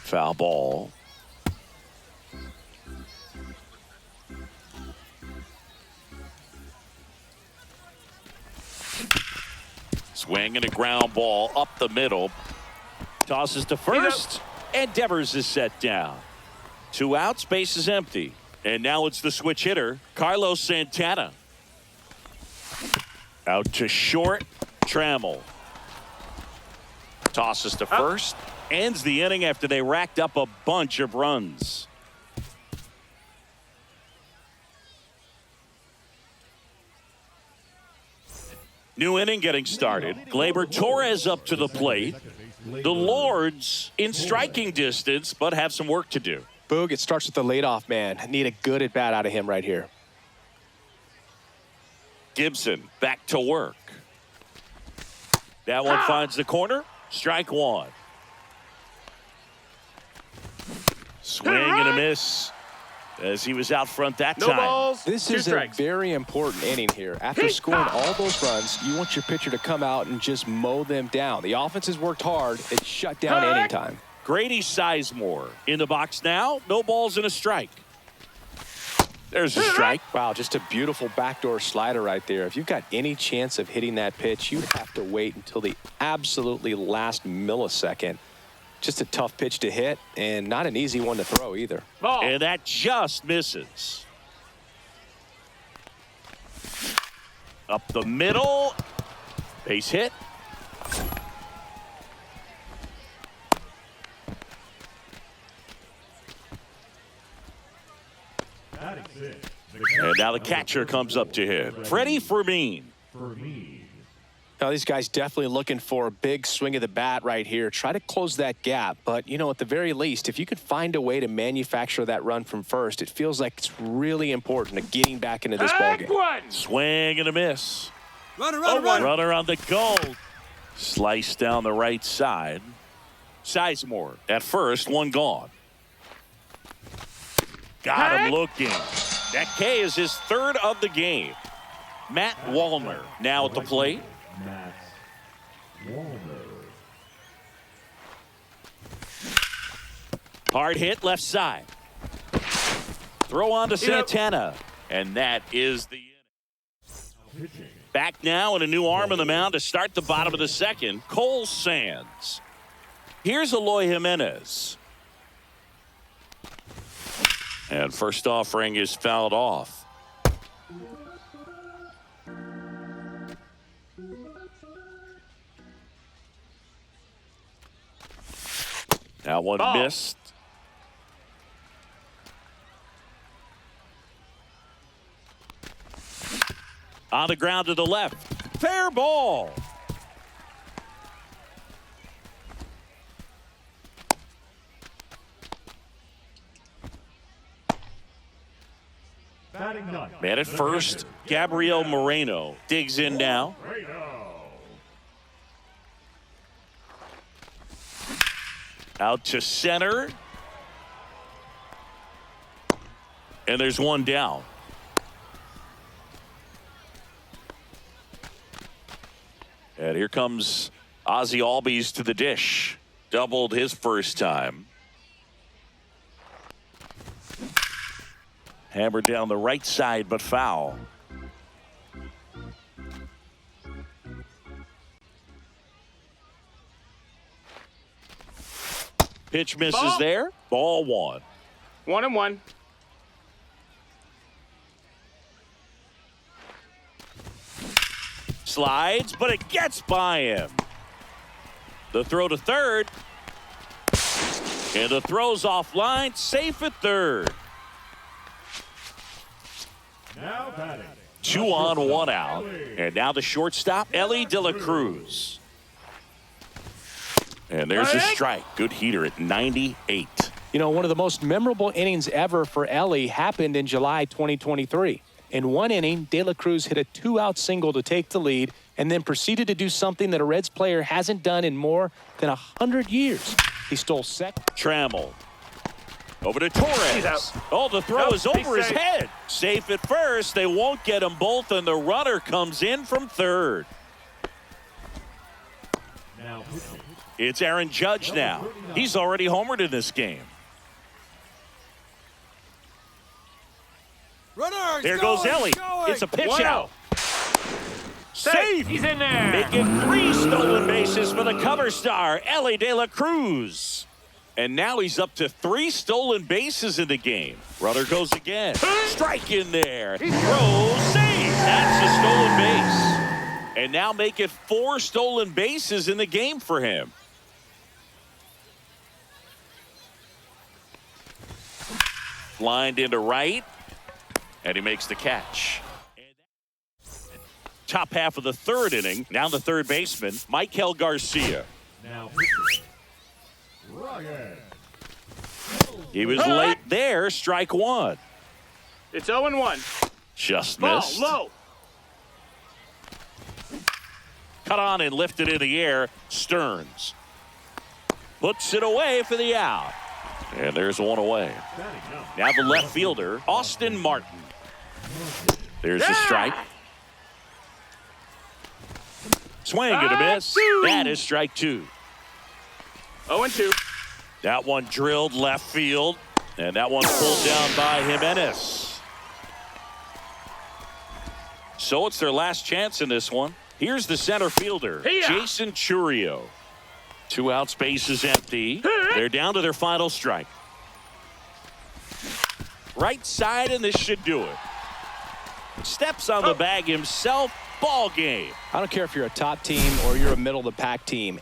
Speaker 1: Foul ball. Swing and a ground ball up the middle. Tosses to first, and Devers is set down. 2 outs, base is empty. And now it's the switch hitter, Carlos Santana. Out to short, Trammell. Tosses to first. Ends the inning after they racked up a bunch of runs. New inning getting started. Gleyber Torres up to the plate. The Lords in striking distance, but have some work to do.
Speaker 3: Boog, it starts with the leadoff man. Need a good at bat out of him right here.
Speaker 1: Gibson back to work. That one finds the corner. Strike 1. Swing and a miss as he was out front that
Speaker 2: No
Speaker 1: time.
Speaker 2: balls.
Speaker 3: This
Speaker 2: 2
Speaker 3: is a
Speaker 2: strikes.
Speaker 3: very important inning here. After scoring all those runs, you want your pitcher to come out and just mow them down. The offense has worked hard. It's shut down inning time.
Speaker 1: Grady Sizemore in the box now. No balls and a strike. There's a strike.
Speaker 3: Wow, just a beautiful backdoor slider right there. If you've got any chance of hitting that pitch, you have to wait until the absolutely last millisecond. Just a tough pitch to hit and not an easy one to throw either.
Speaker 2: Ball.
Speaker 1: And that just misses. Up the middle. Base hit.
Speaker 4: Batting 6,
Speaker 1: And now the catcher comes up to hit. Freddie Fermin.
Speaker 3: Now, these guys definitely looking for a big swing of the bat right here. Try to close that gap. But, you know, at the very least, if you could find a way to manufacture that run from first, it feels like it's really important to getting back into this ballgame.
Speaker 1: Swing and a miss.
Speaker 5: Runner, runner.
Speaker 1: Runner on the goal. Slice down the right side. Sizemore at first, one gone. Got him looking. That K is his third of the game. Matt Wallner now at the plate.
Speaker 4: Matt Wallner.
Speaker 1: Hard hit left side. Throw on to Santana. And that is the inning. Back now and a new arm on the mound to start the bottom of the second. Cole Sands. Here's Eloy Jimenez. And first offering is fouled off. That one missed. On the ground to the left. Fair ball. Man at first, Gabriel Moreno digs in now. Out to center. And there's one down. And here comes Ozzie Albies to the dish. Doubled his first time. Hammered down the right side, but foul. Pitch misses there. Ball one.
Speaker 2: 1-1.
Speaker 1: Slides, but it gets by him. The throw to third. And the throw's offline. Safe at third.
Speaker 4: Now batting.
Speaker 1: 2 on, 1 out. And now the shortstop, Ellie De La Cruz. And there's a strike. Good heater at 98.
Speaker 3: You know, one of the most memorable innings ever for Ellie happened in July 2023. In one inning, De La Cruz hit a 2-out single to take the lead and then proceeded to do something that a Reds player hasn't done in more than 100 years. He stole second.
Speaker 1: Trammell. Over to Torres. Oh, the throw is over his head. Safe at first. They won't get them both, and the runner comes in from third. It's Aaron Judge now. He's already homered in this game.
Speaker 5: Runner,
Speaker 1: There goes Ellie. It's a pitch out. Safe.
Speaker 2: He's in there.
Speaker 1: Making 3 stolen bases for the cover star, Ellie De La Cruz. And now he's up to 3 stolen bases in the game. Runner goes again. Strike in there. Throw safe. That's a stolen base. And now make it 4 stolen bases in the game for him. Lined into right. And he makes the catch. Top half of the third inning. Now the third baseman, Michael Garcia.
Speaker 4: Now
Speaker 1: He was late there. Strike one.
Speaker 2: It's 0-1.
Speaker 1: Just
Speaker 2: Ball
Speaker 1: missed.
Speaker 2: low.
Speaker 1: Cut on and lifted in the air. Stearns puts it away for the out. And there's one away. Now the left fielder, Austin Martin. There's a strike. Swing and a miss. That is strike 2.
Speaker 2: 0-2.
Speaker 1: That one drilled left field. And that one pulled down by Jimenez. So it's their last chance in this one. Here's the center fielder, Jason Churio. 2 outs, base is empty. They're down to their final strike. Right side, and this should do it. Steps on the bag himself. Ball game.
Speaker 3: I don't care if you're a top team or you're a middle of the pack team.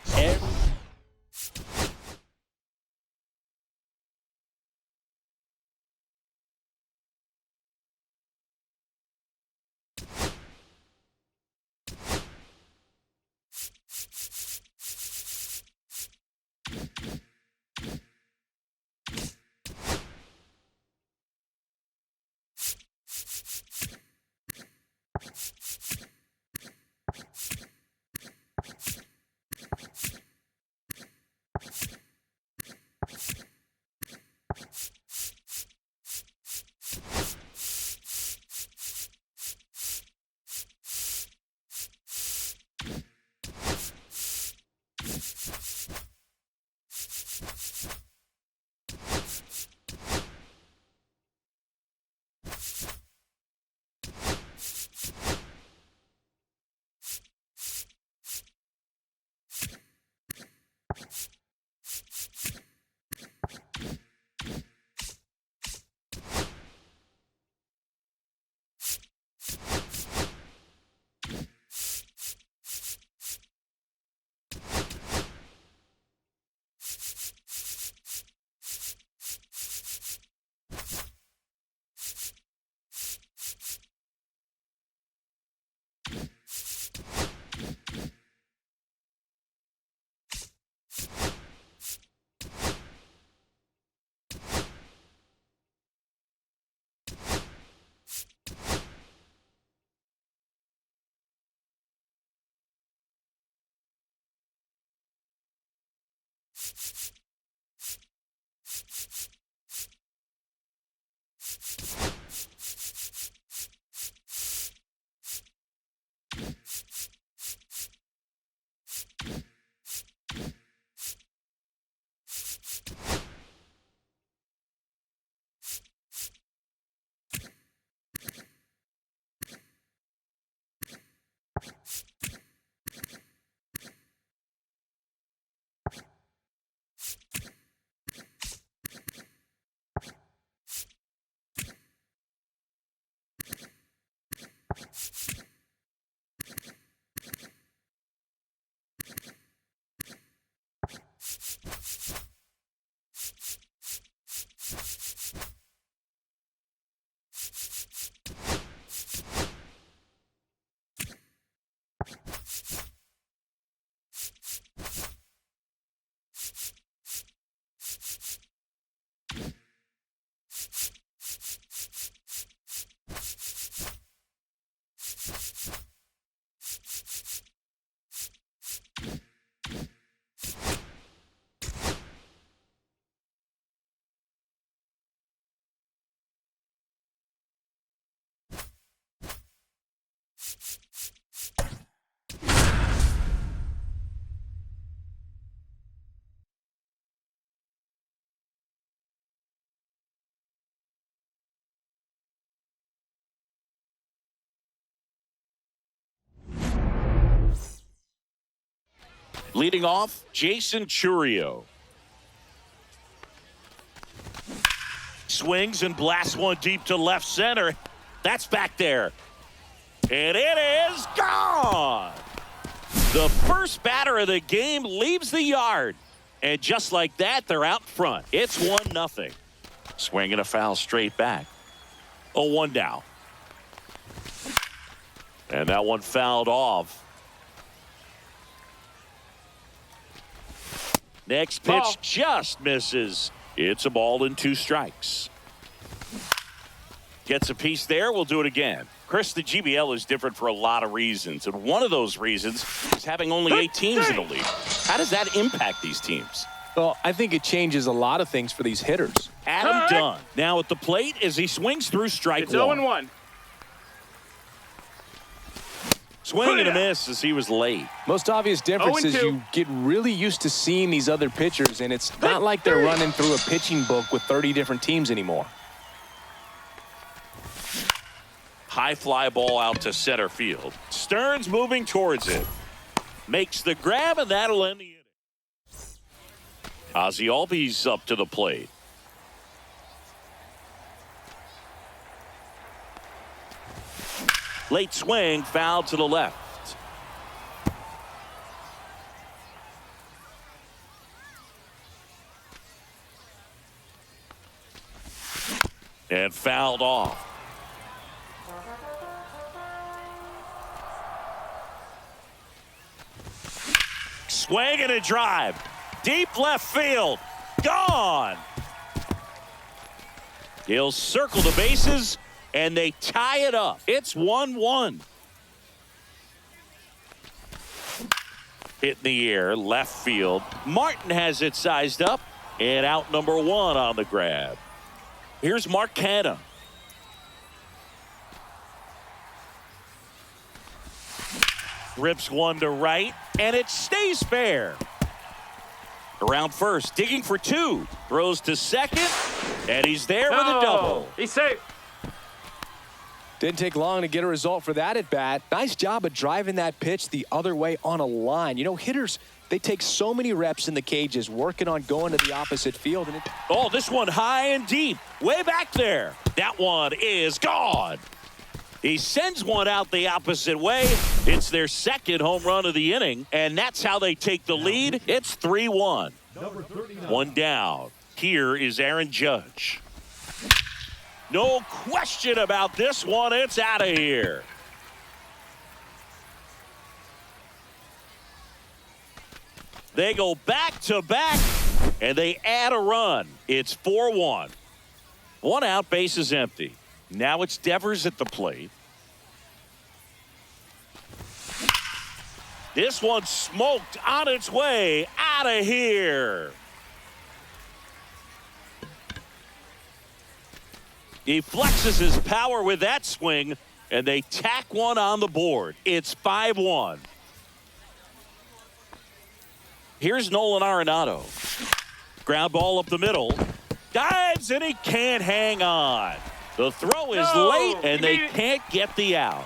Speaker 1: Leading off, Jason Churio. Swings and blasts one deep to left center. That's back there. And it is gone. The first batter of the game leaves the yard. And just like that, they're out front. It's 1-0. Swinging a foul straight back. 0-1 now. And that one fouled off. Next pitch
Speaker 2: Ball.
Speaker 1: just misses. It's a ball and 2 strikes. Gets a piece there. We'll do it again. Chris, the GBL is different for a lot of reasons. And one of those reasons is having only 8 teams in the league. How does that impact these teams?
Speaker 3: Well, I think it changes a lot of things for these hitters.
Speaker 1: Adam Dunn now at the plate as he swings through strike
Speaker 2: It's
Speaker 1: one.
Speaker 2: 0-1.
Speaker 1: Swing and a miss as he was late.
Speaker 3: Most obvious difference is
Speaker 2: 0-2.
Speaker 3: you get really used to seeing these other pitchers, and it's not like they're running through a pitching book with 30 different teams anymore.
Speaker 1: High fly ball out to center field. Stearns moving towards it. Makes the grab, and that'll end the inning. Ozzie Albies up to the plate. Late swing, foul to the left. And fouled off. Swing and a drive. Deep left field. Gone. He'll circle the bases, and they tie it up. It's 1-1. Hit in the air, left field. Martin has it sized up, and out number 1 on the grab. Here's Mark Canha. Rips one to right, and it stays fair. Around first, digging for 2. Throws to second, and he's there with a double.
Speaker 2: He's safe.
Speaker 3: Didn't take long to get a result for that at bat. Nice job of driving that pitch the other way on a line. You know, hitters, they take so many reps in the cages working on going to the opposite field. And
Speaker 1: Oh, this one high and deep, way back there. That one is gone. He sends one out the opposite way. It's their second home run of the inning, and that's how they take the lead. It's 3-1. One down. Here is Aaron Judge. No question about this one. It's out of here. They go back to back, and they add a run. It's 4-1. 1 out, base is empty. Now it's Devers at the plate. This one smoked on its way out of here. He flexes his power with that swing, and they tack one on the board. It's 5-1. Here's Nolan Arenado. Ground ball up the middle. Dives, and he can't hang on. The throw is late, and they can't get the out.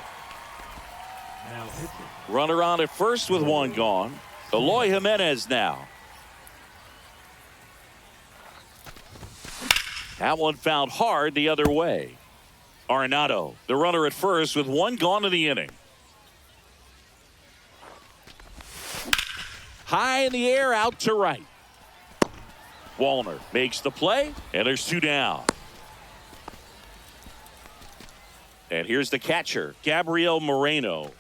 Speaker 1: Runner on at first with 1 gone. Eloy Jimenez now. That one found hard the other way. Arenado, the runner at first with one gone in the inning. High in the air, out to right. Wallner makes the play, and there's two down. And here's the catcher, Gabriel Moreno.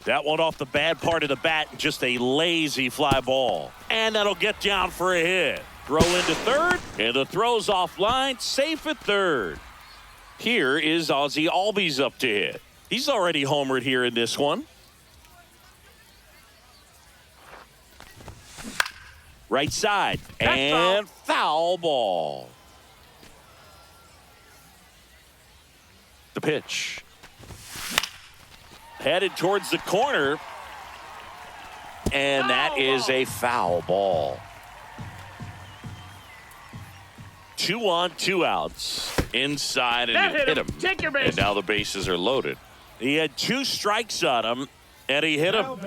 Speaker 1: That one off the bad part of the bat, just a lazy fly ball. And that'll get down for a hit. Throw into third, and the throw's offline, safe at third. Here is Ozzie Albies up to hit. He's already homered here in this one. Right side, and foul ball. The pitch. Headed towards the corner, and that is a foul ball. 2 on, 2 outs. Inside, and it hit him.
Speaker 2: Take your base.
Speaker 1: And now the bases are loaded. He had 2 strikes on him, and he hit him.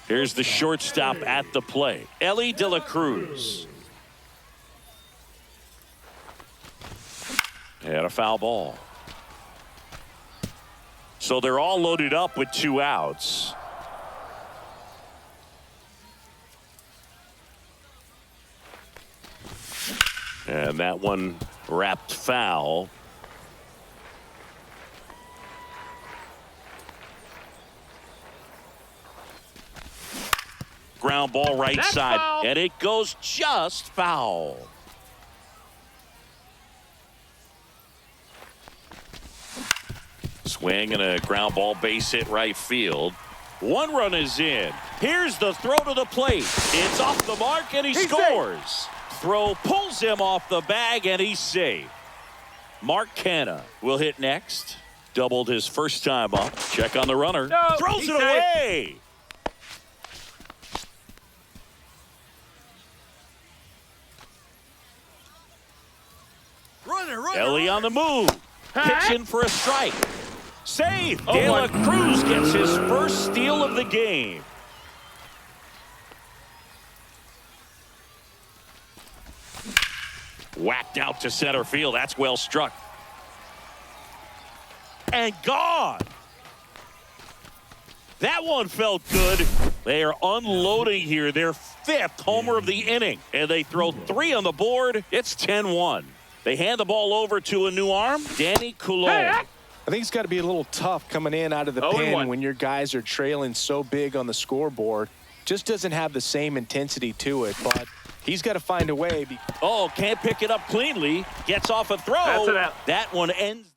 Speaker 1: Here's the shortstop at the plate, Ellie De La Cruz. And a foul ball. So they're all loaded up with 2 outs. And that one wrapped foul. Ground ball right
Speaker 2: That's
Speaker 1: side.
Speaker 2: foul.
Speaker 1: And it goes just foul. Swing and a ground ball, base hit right field. 1 run is in. Here's the throw to the plate. It's off the mark, and he scores. Throw pulls him off the bag, and he's safe. Mark Canha will hit next. Doubled his first time up. Check on the runner.
Speaker 2: No,
Speaker 1: Throws
Speaker 2: he's
Speaker 1: it away.
Speaker 5: Runner.
Speaker 1: Ellie on the move. Pitching for a strike. Save.
Speaker 2: Oh,
Speaker 1: De La
Speaker 2: my.
Speaker 1: Cruz gets his first steal of the game. Whacked out to center field. That's well struck. And gone. That one felt good. They are unloading here. Their 5th homer of the inning. And they throw 3 on the board. It's 10-1. They hand the ball over to a new arm, Danny Coulomb.
Speaker 3: I think it's got to be a little tough coming in out of the
Speaker 2: 0-1.
Speaker 3: pen when your guys are trailing so big on the scoreboard. Just doesn't have the same intensity to it, but he's got to find a way.
Speaker 1: Oh, can't pick it up cleanly. Gets off a throw.
Speaker 2: That's an out.
Speaker 1: That one ends.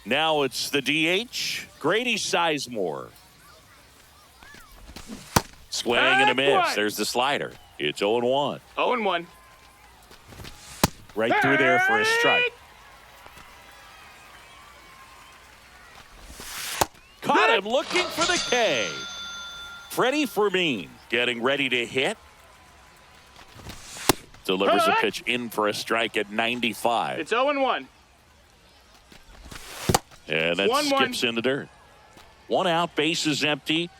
Speaker 1: Now it's the DH, Grady Sizemore. Swing and a miss. There's the slider. It's 0-1.
Speaker 2: 0-1.
Speaker 1: Right through there for a strike. Caught him looking for the K. Freddie Fermin getting ready to hit. Delivers a pitch in for a strike at 95.
Speaker 2: It's 0-1.
Speaker 1: And that
Speaker 2: 1-1.
Speaker 1: skips in the dirt. 1 out, bases empty.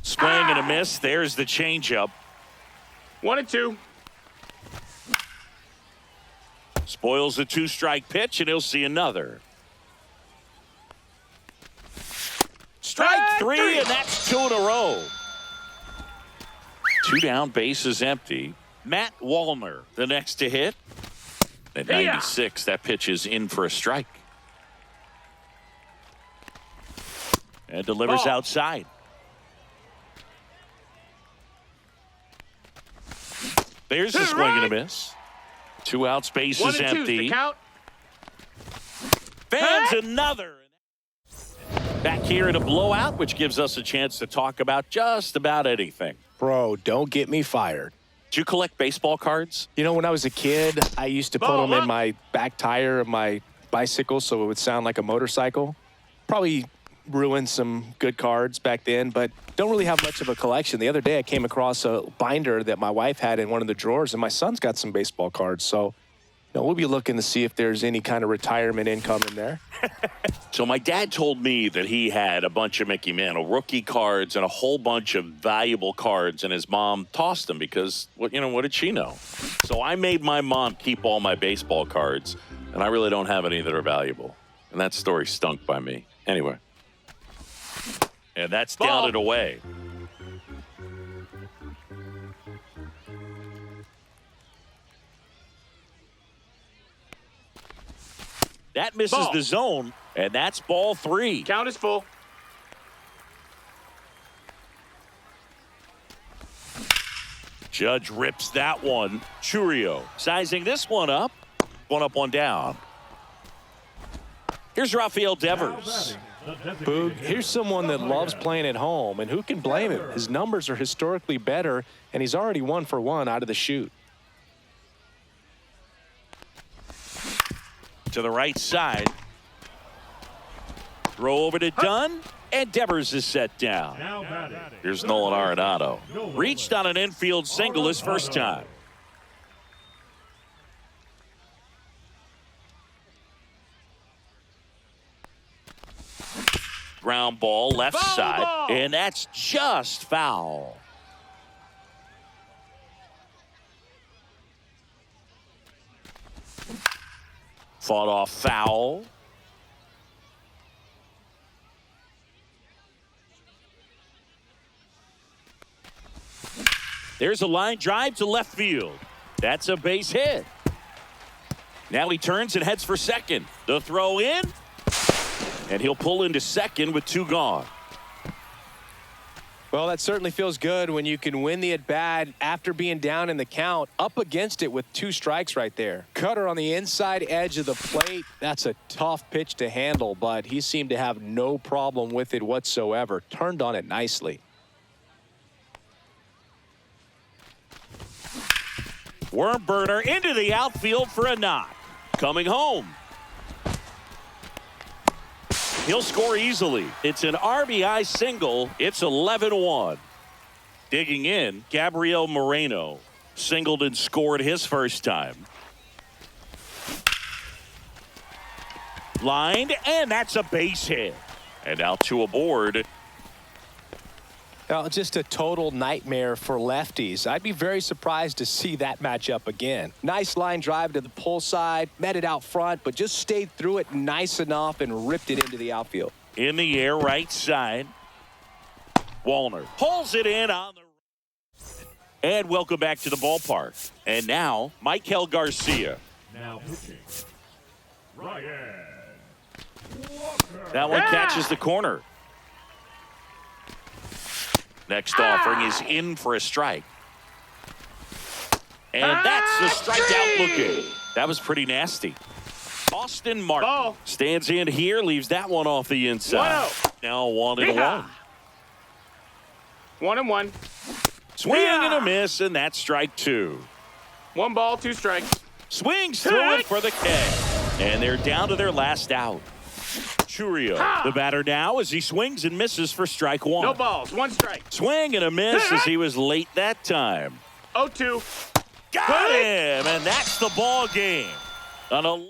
Speaker 1: Swing and a miss. There's the changeup.
Speaker 2: 1-2.
Speaker 1: Spoils the 2-strike pitch, and he'll see another. Strike 3, and that's 2 in a row. 2 down, bases empty. Matt Wallner, the next to hit. At 96, that pitch is in for a strike. And delivers
Speaker 2: Ball.
Speaker 1: outside. There's the swing and a miss. 2 outs, bases
Speaker 2: 1-2 's the
Speaker 1: empty.
Speaker 2: count.
Speaker 1: Fans another. Back here in a blowout, which gives us a chance to talk about just about anything.
Speaker 3: Bro, don't get me fired.
Speaker 1: Do you collect baseball cards?
Speaker 3: You know, when I was a kid, I used to put
Speaker 2: Ball
Speaker 3: them in
Speaker 2: up.
Speaker 3: my back tire of my bicycle so it would sound like a motorcycle. Probably ruined some good cards back then, but don't really have much of a collection. The other day I came across a binder that my wife had in one of the drawers, and my son's got some baseball cards. So Now, we'll be looking to see if there's any kind of retirement income in there.
Speaker 1: So my dad told me that he had a bunch of Mickey Mantle rookie cards and a whole bunch of valuable cards, and his mom tossed them because, what did she know? So I made my mom keep all my baseball cards, and I really don't have any that are valuable. And that story stunk by me. Anyway. And that's down and away. That misses the zone, and that's ball 3.
Speaker 2: Count is full.
Speaker 1: Judge rips that one. Churio sizing this one up. One up, one down. Here's Rafael Devers.
Speaker 3: Boog, here's someone that loves playing at home, and who can blame him? His numbers are historically better, and he's already 1 for 1 out of the chute.
Speaker 1: To the right side. Throw over to Dunn, and Devers is set down. Here's Nolan Arenado. Reached on an infield single his first time. Ground ball left side, and that's just foul. Fought off foul. There's a line drive to left field. That's a base hit. Now he turns and heads for second. The throw in, and he'll pull into second with 2 gone.
Speaker 3: Well, that certainly feels good when you can win the at-bat after being down in the count, up against it with 2 strikes right there. Cutter on the inside edge of the plate. That's a tough pitch to handle, but he seemed to have no problem with it whatsoever. Turned on it nicely.
Speaker 1: Worm burner into the outfield for a knock. Coming home. He'll score easily. It's an RBI single. It's 11-1. Digging in, Gabriel Moreno singled and scored his first time. Lined, and that's a base hit. And out to aboard.
Speaker 3: Now, just a total nightmare for lefties. I'd be very surprised to see that matchup again. Nice line drive to the pull side, met it out front, but just stayed through it nice enough and ripped it into the outfield.
Speaker 1: In the air, right side. Wallner pulls it in on the. And welcome back to the ballpark. And now, Michael Garcia.
Speaker 4: Now pitching, Ryan Walker.
Speaker 1: That one catches the corner. Next offering is in for a strike. And that's the strikeout looking. That was pretty nasty. Austin Martin stands in here, leaves that one off the inside. Now 1-1.
Speaker 2: 1-1.
Speaker 1: Swing and a miss, and that's strike 2.
Speaker 2: 1 ball, 2 strikes.
Speaker 1: Swings through it for the K. And they're down to their last out. Churio, the batter now as he swings and misses for strike 1.
Speaker 2: No balls, 1 strike.
Speaker 1: Swing and a miss as he was late that time.
Speaker 2: 0-2.
Speaker 1: Got him, and that's the ball game. An 11.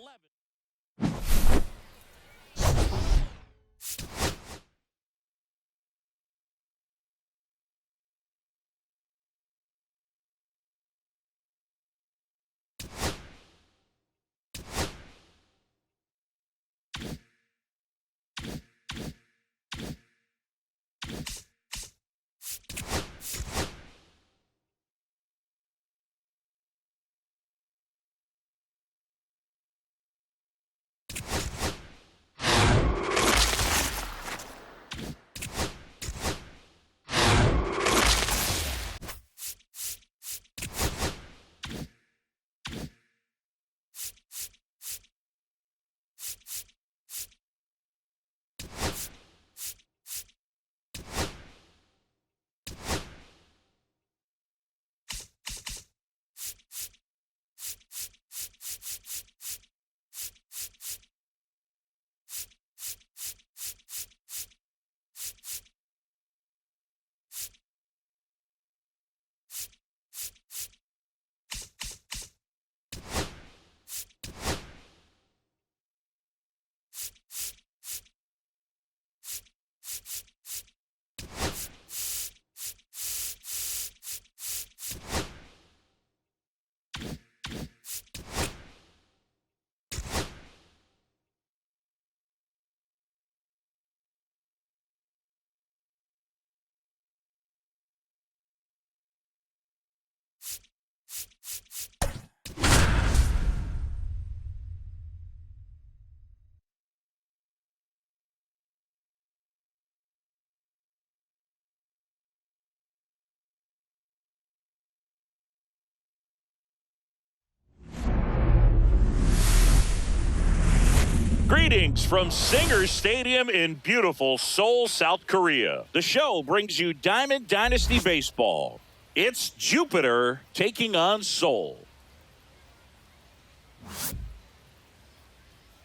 Speaker 1: Greetings from Singer Stadium in beautiful Seoul, South Korea. The show brings you Diamond Dynasty Baseball. It's Jupiter taking on Seoul.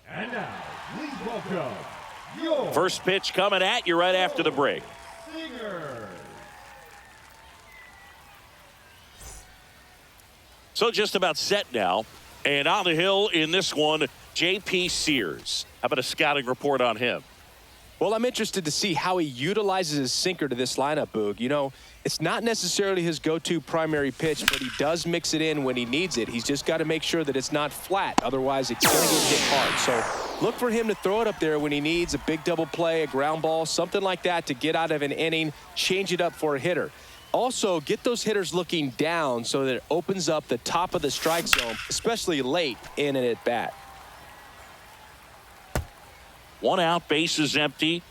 Speaker 4: And now, please welcome your
Speaker 1: First pitch coming at you right after the break.
Speaker 4: Singers.
Speaker 1: So just about set now. And on the hill in this one, J.P. Sears. How about a scouting report on him?
Speaker 3: Well, I'm interested to see how he utilizes his sinker to this lineup, Boog. You know, it's not necessarily his go-to primary pitch, but he does mix it in when he needs it. He's just got to make sure that it's not flat. Otherwise, it's going to get hit hard. So look for him to throw it up there when he needs a big double play, a ground ball, something like that to get out of an inning, change it up for a hitter. Also, get those hitters looking down so that it opens up the top of the strike zone, especially late in an at-bat.
Speaker 1: 1 out, base is empty.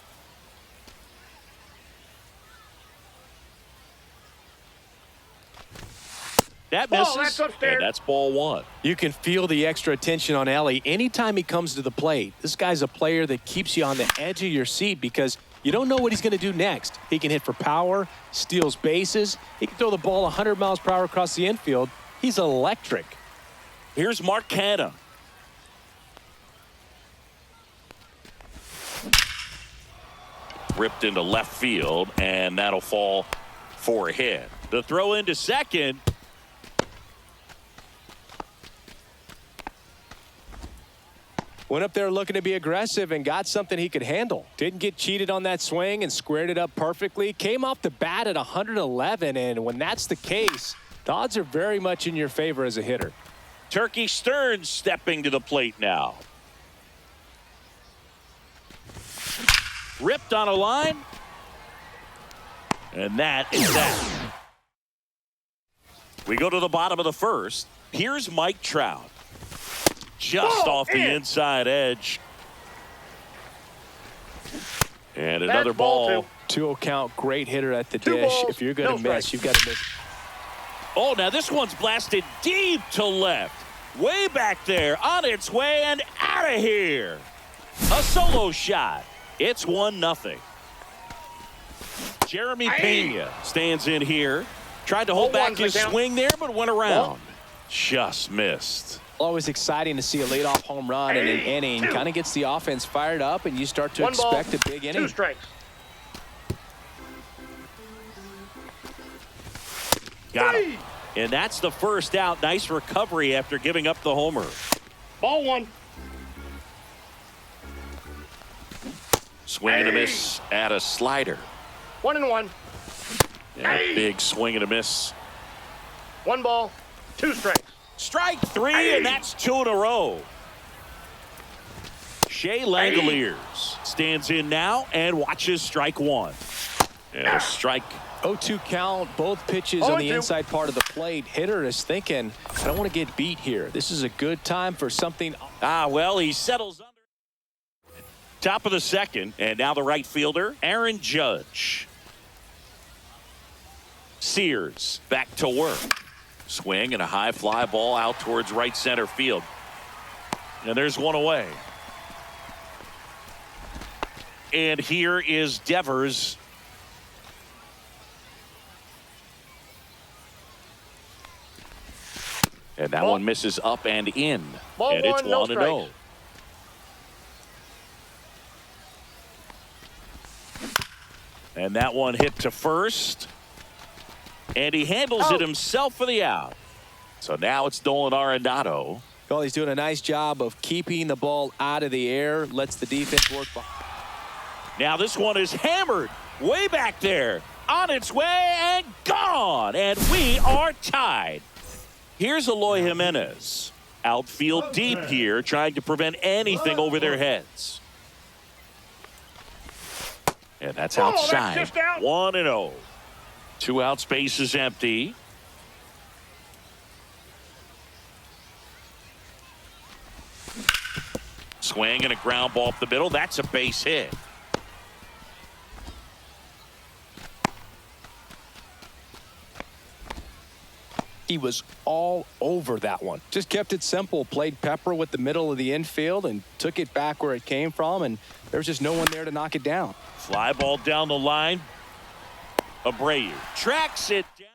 Speaker 1: That misses,
Speaker 2: that's upstairs.
Speaker 1: and that's ball 1.
Speaker 3: You can feel the extra attention on Ellie anytime he comes to the plate. This guy's a player that keeps you on the edge of your seat because you don't know what he's going to do next. He can hit for power, steals bases. He can throw the ball 100 miles per hour across the infield. He's electric.
Speaker 1: Here's Mark Canha. Ripped into left field, and that'll fall for a hit. The throw into second.
Speaker 3: Went up there looking to be aggressive and got something he could handle. Didn't get cheated on that swing and squared it up perfectly. Came off the bat at 111, and when that's the case, the odds are very much in your favor as a hitter.
Speaker 1: Turkey Stearns stepping to the plate now. Ripped on a line. And that is that. We go to the bottom of the first. Here's Mike Trout. Just off the inside edge. And another ball.
Speaker 3: 2-0 count, great hitter at the
Speaker 2: Two
Speaker 3: dish.
Speaker 2: balls,
Speaker 3: If you're going to
Speaker 2: no
Speaker 3: miss,
Speaker 2: strikes.
Speaker 3: you've got to miss.
Speaker 1: Oh, now this one's blasted deep to left. Way back there, on its way and out of here. A solo shot. It's 1-0. Jeremy Pena stands in here. Tried to hold back his swing there, but went around. Just missed.
Speaker 3: Always exciting to see a leadoff home run in an inning. Kind of gets the offense fired up, and you start to expect a big inning.
Speaker 2: 2 strikes.
Speaker 1: Got him. And that's the first out. Nice recovery after giving up the homer.
Speaker 2: Ball 1.
Speaker 1: Swing and a miss at a slider.
Speaker 2: 1-1.
Speaker 1: And a big swing and a miss.
Speaker 2: 1 ball, 2 strikes.
Speaker 1: Strike 3, and that's 2 in a row. Shea Langoliers stands in now and watches strike 1. And a strike.
Speaker 3: 0-2 count, both pitches on the inside part of the plate. Hitter is thinking, I don't want to get beat here. This is a good time for something.
Speaker 1: Well, he settles under. Top of the second, and now the right fielder, Aaron Judge. Sears back to work. Swing and a high fly ball out towards right center field. And there's one away. And here is Devers. And that one misses up and in. And it's 1-0. And that one hit to first. And he handles it himself for the out. So now it's Nolan Arenado.
Speaker 3: Well, he's doing a nice job of keeping the ball out of the air. Lets the defense work behind.
Speaker 1: Now this one is hammered way back there. On its way and gone. And we are tied. Here's Eloy Jimenez. Outfield deep here, trying to prevent anything over their heads. And that's outside.
Speaker 2: That's just out.
Speaker 1: 1-0. 2 outs, base is empty. Swing and a ground ball up the middle. That's a base hit.
Speaker 3: He was all over that one. Just kept it simple, played pepper with the middle of the infield and took it back where it came from, and there's just no one there to knock it down.
Speaker 1: Fly ball down the line. Abreu tracks it down.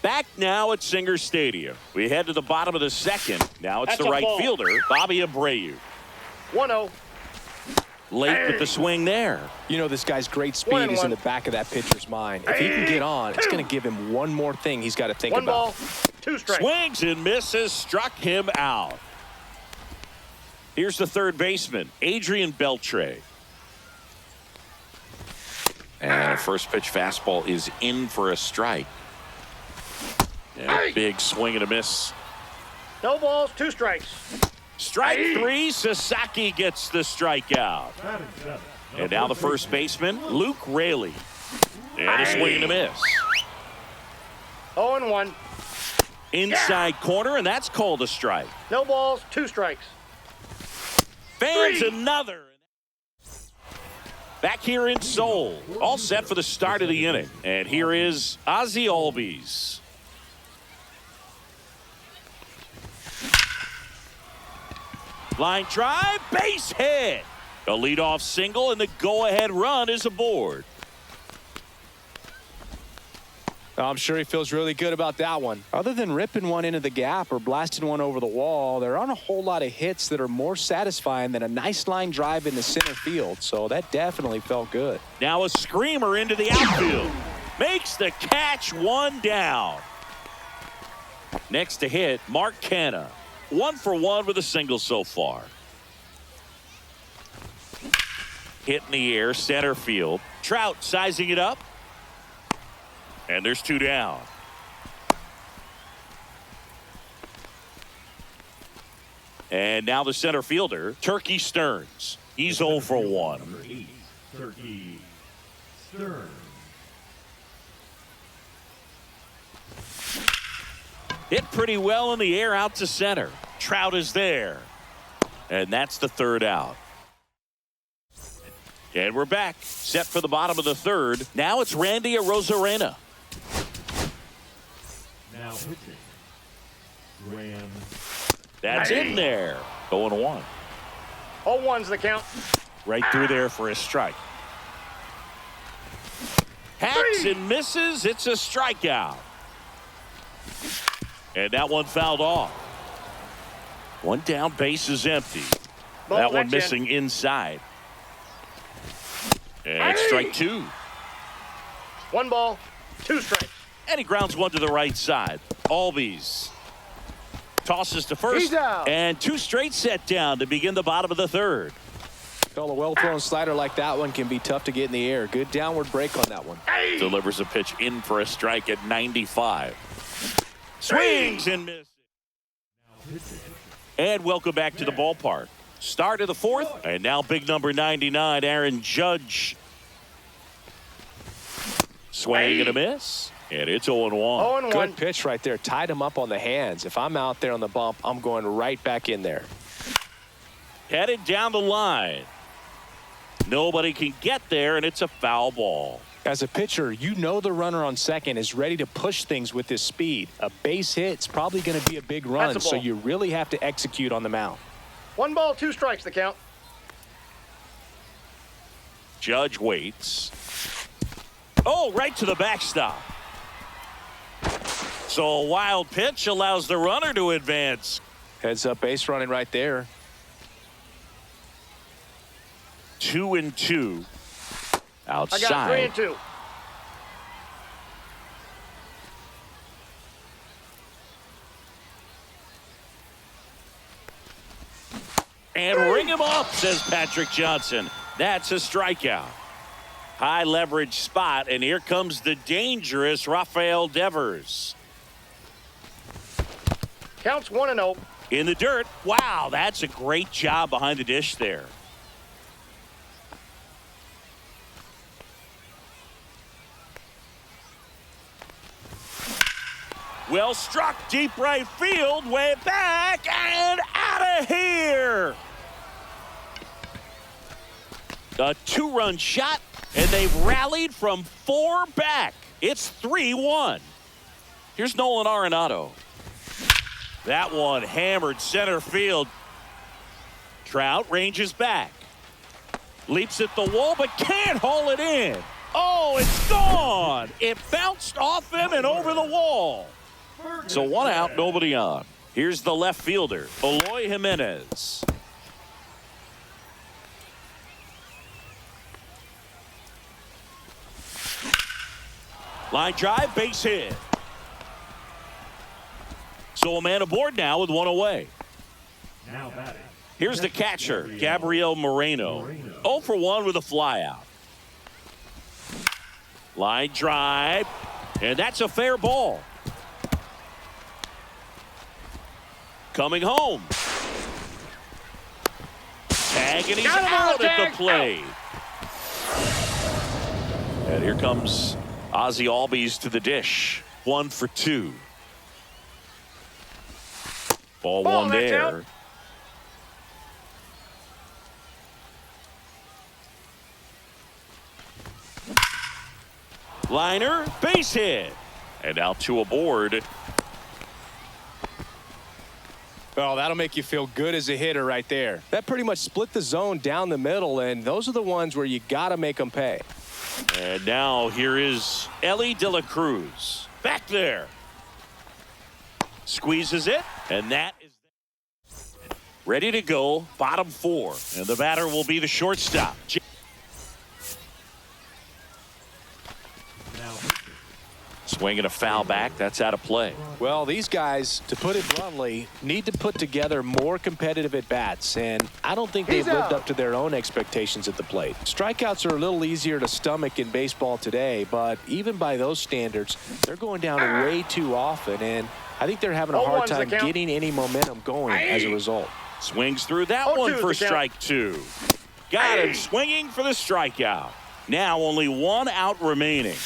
Speaker 1: Back now at Singer Stadium. We head to the bottom of the second. Now it's
Speaker 2: That's
Speaker 1: the
Speaker 2: a
Speaker 1: right
Speaker 2: ball.
Speaker 1: fielder, Bobby Abreu.
Speaker 2: 1-0.
Speaker 1: Late with the swing there.
Speaker 3: You know, this guy's great speed is in the back of that pitcher's mind. If he can get on, it's going to give him one more thing he's got to think
Speaker 2: One
Speaker 3: about.
Speaker 2: ball, 2 strikes.
Speaker 1: Swings and misses, struck him out. Here's the third baseman, Adrian Beltre. And a first pitch fastball is in for a strike. And a big swing and a miss.
Speaker 2: No balls, 2 strikes.
Speaker 1: Strike 3, Sasaki gets the strikeout.
Speaker 4: Batting seventh,
Speaker 1: And now the first baseman, Luke Raley. And a swing and a miss.
Speaker 2: 0-1.
Speaker 1: Inside corner, and that's called a strike.
Speaker 2: No balls, 2 strikes.
Speaker 1: Fans
Speaker 2: 3.
Speaker 1: another. Back here in Seoul, all set for the start of the inning. And here is Ozzie Albies. Line drive, base hit. A leadoff single, and the go-ahead run is aboard.
Speaker 3: I'm sure he feels really good about that one. Other than ripping one into the gap or blasting one over the wall, there aren't a whole lot of hits that are more satisfying than a nice line drive in the center field. So that definitely felt good.
Speaker 1: Now a screamer into the outfield. Makes the catch, 1 down. Next to hit, Mark Canha. 1 for 1 with a single so far. Hit in the air, center field. Trout sizing it up. And there's 2 down. And now the center fielder, Turkey Stearns. He's 0 for 1.
Speaker 4: number 8, Turkey Stearns.
Speaker 1: Hit pretty well in the air out to center. Trout is there. And that's the 3rd out. And we're back. Set for the bottom of the 3rd. Now it's Randy Arozarena.
Speaker 4: Now pitching, Graham.
Speaker 1: That's in there. 0-1.
Speaker 2: 0-1's the count.
Speaker 1: Right through there for a strike. Hacks and misses. It's a strikeout. And that one fouled off. 1 down, base is empty.
Speaker 2: Ball
Speaker 1: That one
Speaker 2: that's
Speaker 1: missing inside. And it's strike 2.
Speaker 2: 1 ball, 2 strikes.
Speaker 1: And he grounds one to the right side. Albies tosses to first.
Speaker 2: He's out.
Speaker 1: And 2 straight set down to begin the bottom of the 3rd.
Speaker 3: Well, a well-thrown slider like that one can be tough to get in the air. Good downward break on that one.
Speaker 1: Delivers a pitch in for a strike at 95. Swings and misses. And welcome back to the ballpark. Start of the 4th. And now big number 99, Aaron Judge. Swing and a miss. And it's 0-1.
Speaker 2: 0-1.
Speaker 3: Good pitch right there. Tied him up on the hands. If I'm out there on the bump, I'm going right back in there.
Speaker 1: Headed down the line. Nobody can get there, and it's a foul ball.
Speaker 3: As a pitcher, you know the runner on second is ready to push things with his speed. A base hit's probably going to be a big run,
Speaker 2: That's a
Speaker 3: so
Speaker 2: ball.
Speaker 3: you really have to execute on the mound.
Speaker 2: 1 ball, 2 strikes the count.
Speaker 1: Judge waits. Oh, right to the backstop. So a wild pitch allows the runner to advance.
Speaker 3: Heads up base running right there.
Speaker 1: 2-2.
Speaker 2: I
Speaker 1: Outside.
Speaker 2: got 3 and 2.
Speaker 1: And ring him up, says Patrick Johnson. That's a strikeout. High leverage spot, and here comes the dangerous Rafael Devers.
Speaker 2: Counts 1-0.
Speaker 1: In the dirt. Wow, that's a great job behind the dish there. Well struck, deep right field, way back and out of here. A 2-run shot, and they've rallied from 4 back. It's 3-1. Here's Nolan Arenado. That one hammered center field. Trout ranges back. Leaps at the wall, but can't haul it in. Oh, it's gone. It bounced off him and over the wall. So 1 out, nobody on. Here's the left fielder, Eloy Jimenez. Line drive, base hit. So a man aboard now with 1 away.
Speaker 4: Now batting.
Speaker 1: Here's the catcher, Gabriel Moreno. 0 for 1 with a flyout. Line drive, and that's a fair ball. Coming home. Tag, and he's out at the plate. And here comes Ozzie Albies to the dish. 1 for 2. Ball one there.
Speaker 2: Out.
Speaker 1: Liner, base hit. And out 2 aboard.
Speaker 3: Well, that'll make you feel good as a hitter right there. That pretty much split the zone down the middle, and those are the ones where you got to make them pay.
Speaker 1: And now here is Ellie De La Cruz. Back there. Squeezes it, and that is ready to go. Bottom 4. And the batter will be the shortstop. Swinging a foul back. That's out of play.
Speaker 3: Well, these guys, to put it bluntly, need to put together more competitive at-bats, and I don't think they've lived up to their own expectations at the plate. Strikeouts are a little easier to stomach in baseball today, but even by those standards, they're going down way too often, and I think they're having a hard time getting any momentum going as a result.
Speaker 1: Swings through that one for strike 2. Got him swinging for the strikeout. Now only 1 out remaining.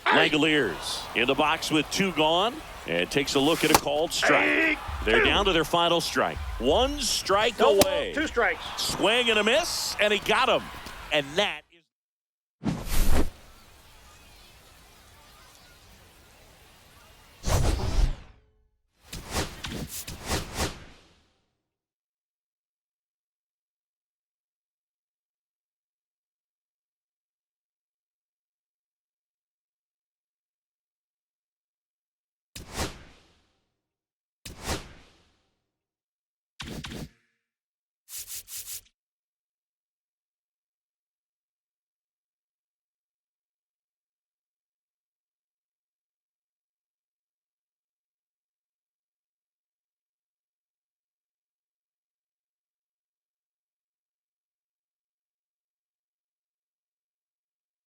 Speaker 1: Langoliers in the box with 2 gone, and takes a look at a called strike. They're down to their final strike. 1 strike away.
Speaker 2: 2 strikes.
Speaker 1: Swing and a miss, and he got him. And that is